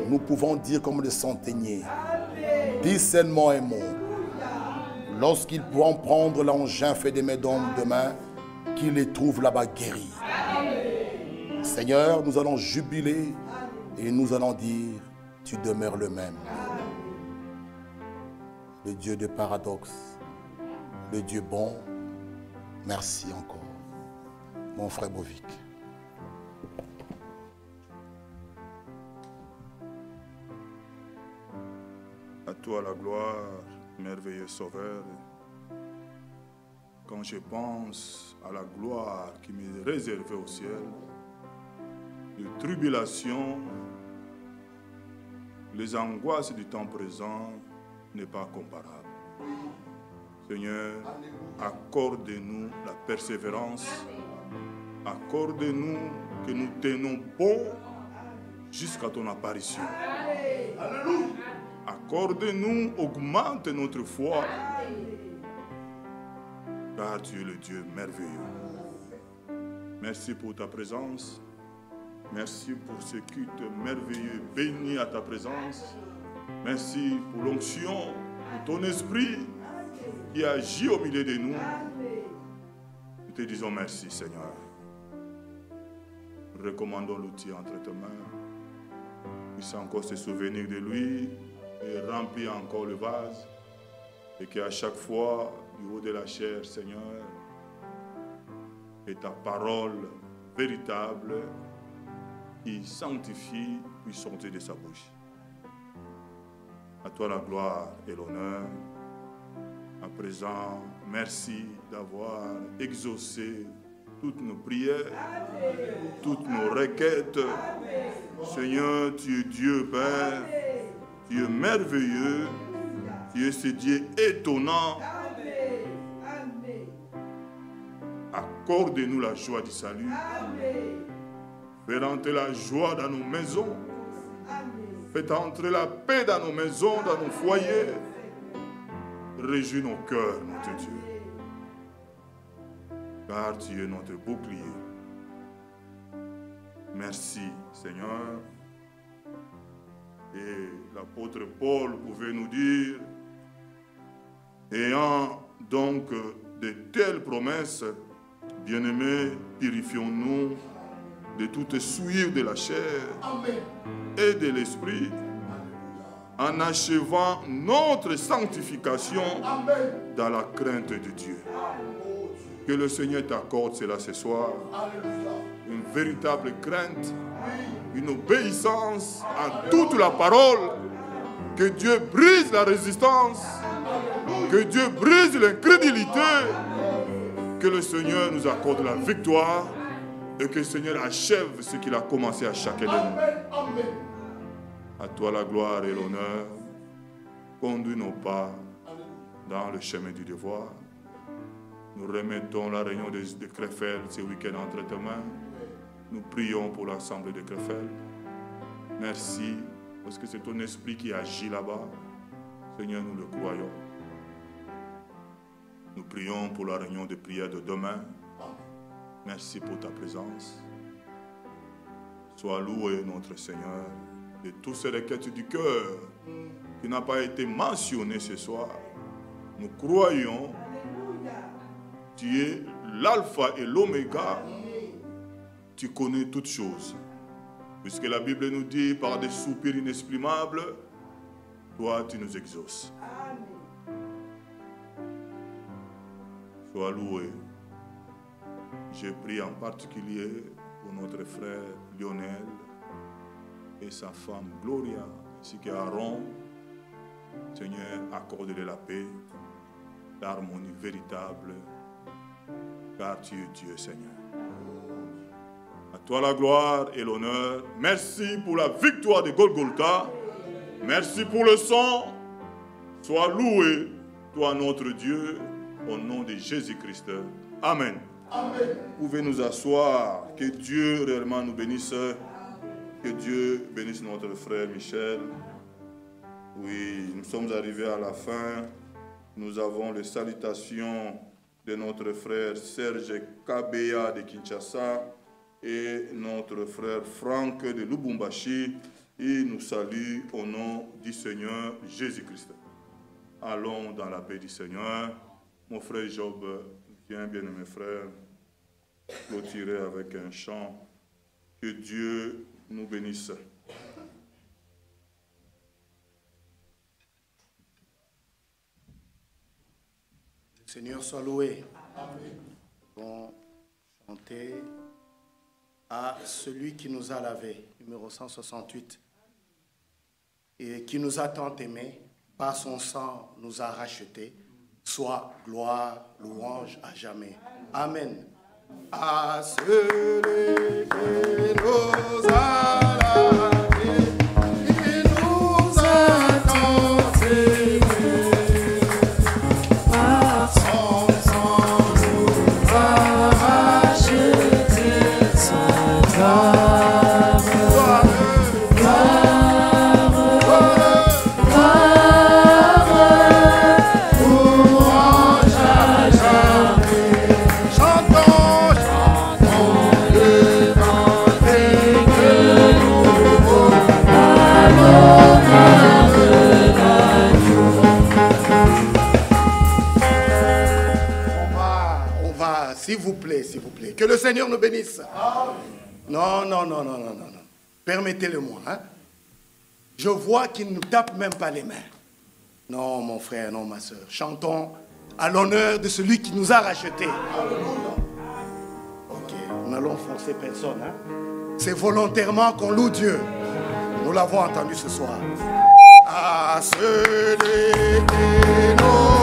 Nous pouvons dire comme le centenier. Dis seulement un mot. Lorsqu'ils pourront prendre l'engin fait des mains d'hommes demain, qu'ils les trouvent là-bas guéris. Seigneur, nous allons jubiler et nous allons dire, tu demeures le même. Le Dieu de paradoxe, le Dieu bon, merci encore. Mon frère Bovic. À toi la gloire, merveilleux Sauveur. Quand je pense à la gloire qui m'est réservée au ciel, les tribulations, les angoisses du temps présent n'est pas comparable. Seigneur, accorde-nous la persévérance, accorde-nous que nous tenons bon jusqu'à ton apparition. Accorde-nous, augmente notre foi, car tu es le Dieu merveilleux. Merci pour ta présence. Merci pour ce culte merveilleux, béni à ta présence. Merci pour l'onction, pour ton esprit qui agit au milieu de nous. Nous te disons merci, Seigneur. Nous recommandons l'outil entre tes mains. Puisse encore se souvenir de lui et remplir encore le vase. Et qu'à chaque fois, du haut de la chair, Seigneur, et ta parole véritable qui sanctifie puisse sortir de sa bouche. À toi la gloire et l'honneur. À présent, merci d'avoir exaucé toutes nos prières, toutes nos requêtes. Seigneur, tu es Dieu Père, tu es merveilleux, tu es ce Dieu étonnant. Accorde-nous la joie du salut. Fais entrer la joie dans nos maisons. Fais entrer la paix dans nos maisons, dans nos foyers. Réjouis nos cœurs, notre Dieu. Car tu es notre bouclier. Merci, Seigneur. Et l'apôtre Paul pouvait nous dire, ayant donc de telles promesses, bien-aimés, purifions-nous de toute souillure de la chair et de l'esprit, en achevant notre sanctification dans la crainte de Dieu. Que le Seigneur t'accorde cela ce soir. Une véritable crainte, une obéissance à toute la parole. Que Dieu brise la résistance. Que Dieu brise l'incrédulité. Que le Seigneur nous accorde la victoire. Et que le Seigneur achève ce qu'il a commencé à chacun de nous. À toi la gloire et l'honneur. Conduis nos pas dans le chemin du devoir. Nous remettons la réunion de Krefeld ce week-end entre tes mains. Nous prions pour l'assemblée de Krefeld. Merci, parce que c'est ton esprit qui agit là-bas. Seigneur, nous le croyons. Nous prions pour la réunion de prière de demain. Merci pour ta présence. Sois loué, notre Seigneur, de tous ces requêtes du cœur qui n'a pas été mentionné ce soir. Nous croyons, tu es l'alpha et l'oméga. Tu connais toutes choses. Puisque la Bible nous dit par des soupirs inexprimables, toi tu nous exauces. Sois loué. Je prie en particulier pour notre frère Lionel et sa femme Gloria, ainsi qu'Aaron. Seigneur, accorde-les la paix, l'harmonie véritable, car tu es Dieu, Seigneur. À toi la gloire et l'honneur. Merci pour la victoire de Golgotha. Merci pour le sang. Sois loué, toi notre Dieu, au nom de Jésus-Christ. Amen. Amen. Vous pouvez nous asseoir. Que Dieu réellement nous bénisse. Que Dieu bénisse notre frère Michel. Oui, nous sommes arrivés à la fin. Nous avons les salutations de notre frère Serge Kabeya de Kinshasa et notre frère Franck de Lubumbashi. Il nous salue au nom du Seigneur Jésus-Christ. Allons dans la paix du Seigneur. Mon frère Job, viens, bien-aimé frère, clôturer avec un chant. Que Dieu nous bénisse. Le Seigneur soit loué. Nous allons chanter à celui qui nous a lavés, numéro 168, et qui nous a tant aimés, par son sang nous a rachetés, soit gloire, louange à jamais. Amen. À celui qui nous a lavés, qui nous a tant aimés, par son sang nous a rachetés, sa gloire, louange à jamais. Chantons, chantons le cantique nouveau, à l'honneur de l'agneau. On va, s'il vous plaît, que le Seigneur nous bénisse. Non. Permettez-le-moi. Hein? Je vois qu'il ne tape même pas les mains. Non, mon frère, non, ma soeur. Chantons à l'honneur de celui qui nous a rachetés. Ok, nous n'allons forcer personne. Hein? C'est volontairement qu'on loue Dieu. Nous l'avons entendu ce soir. À celui qui nous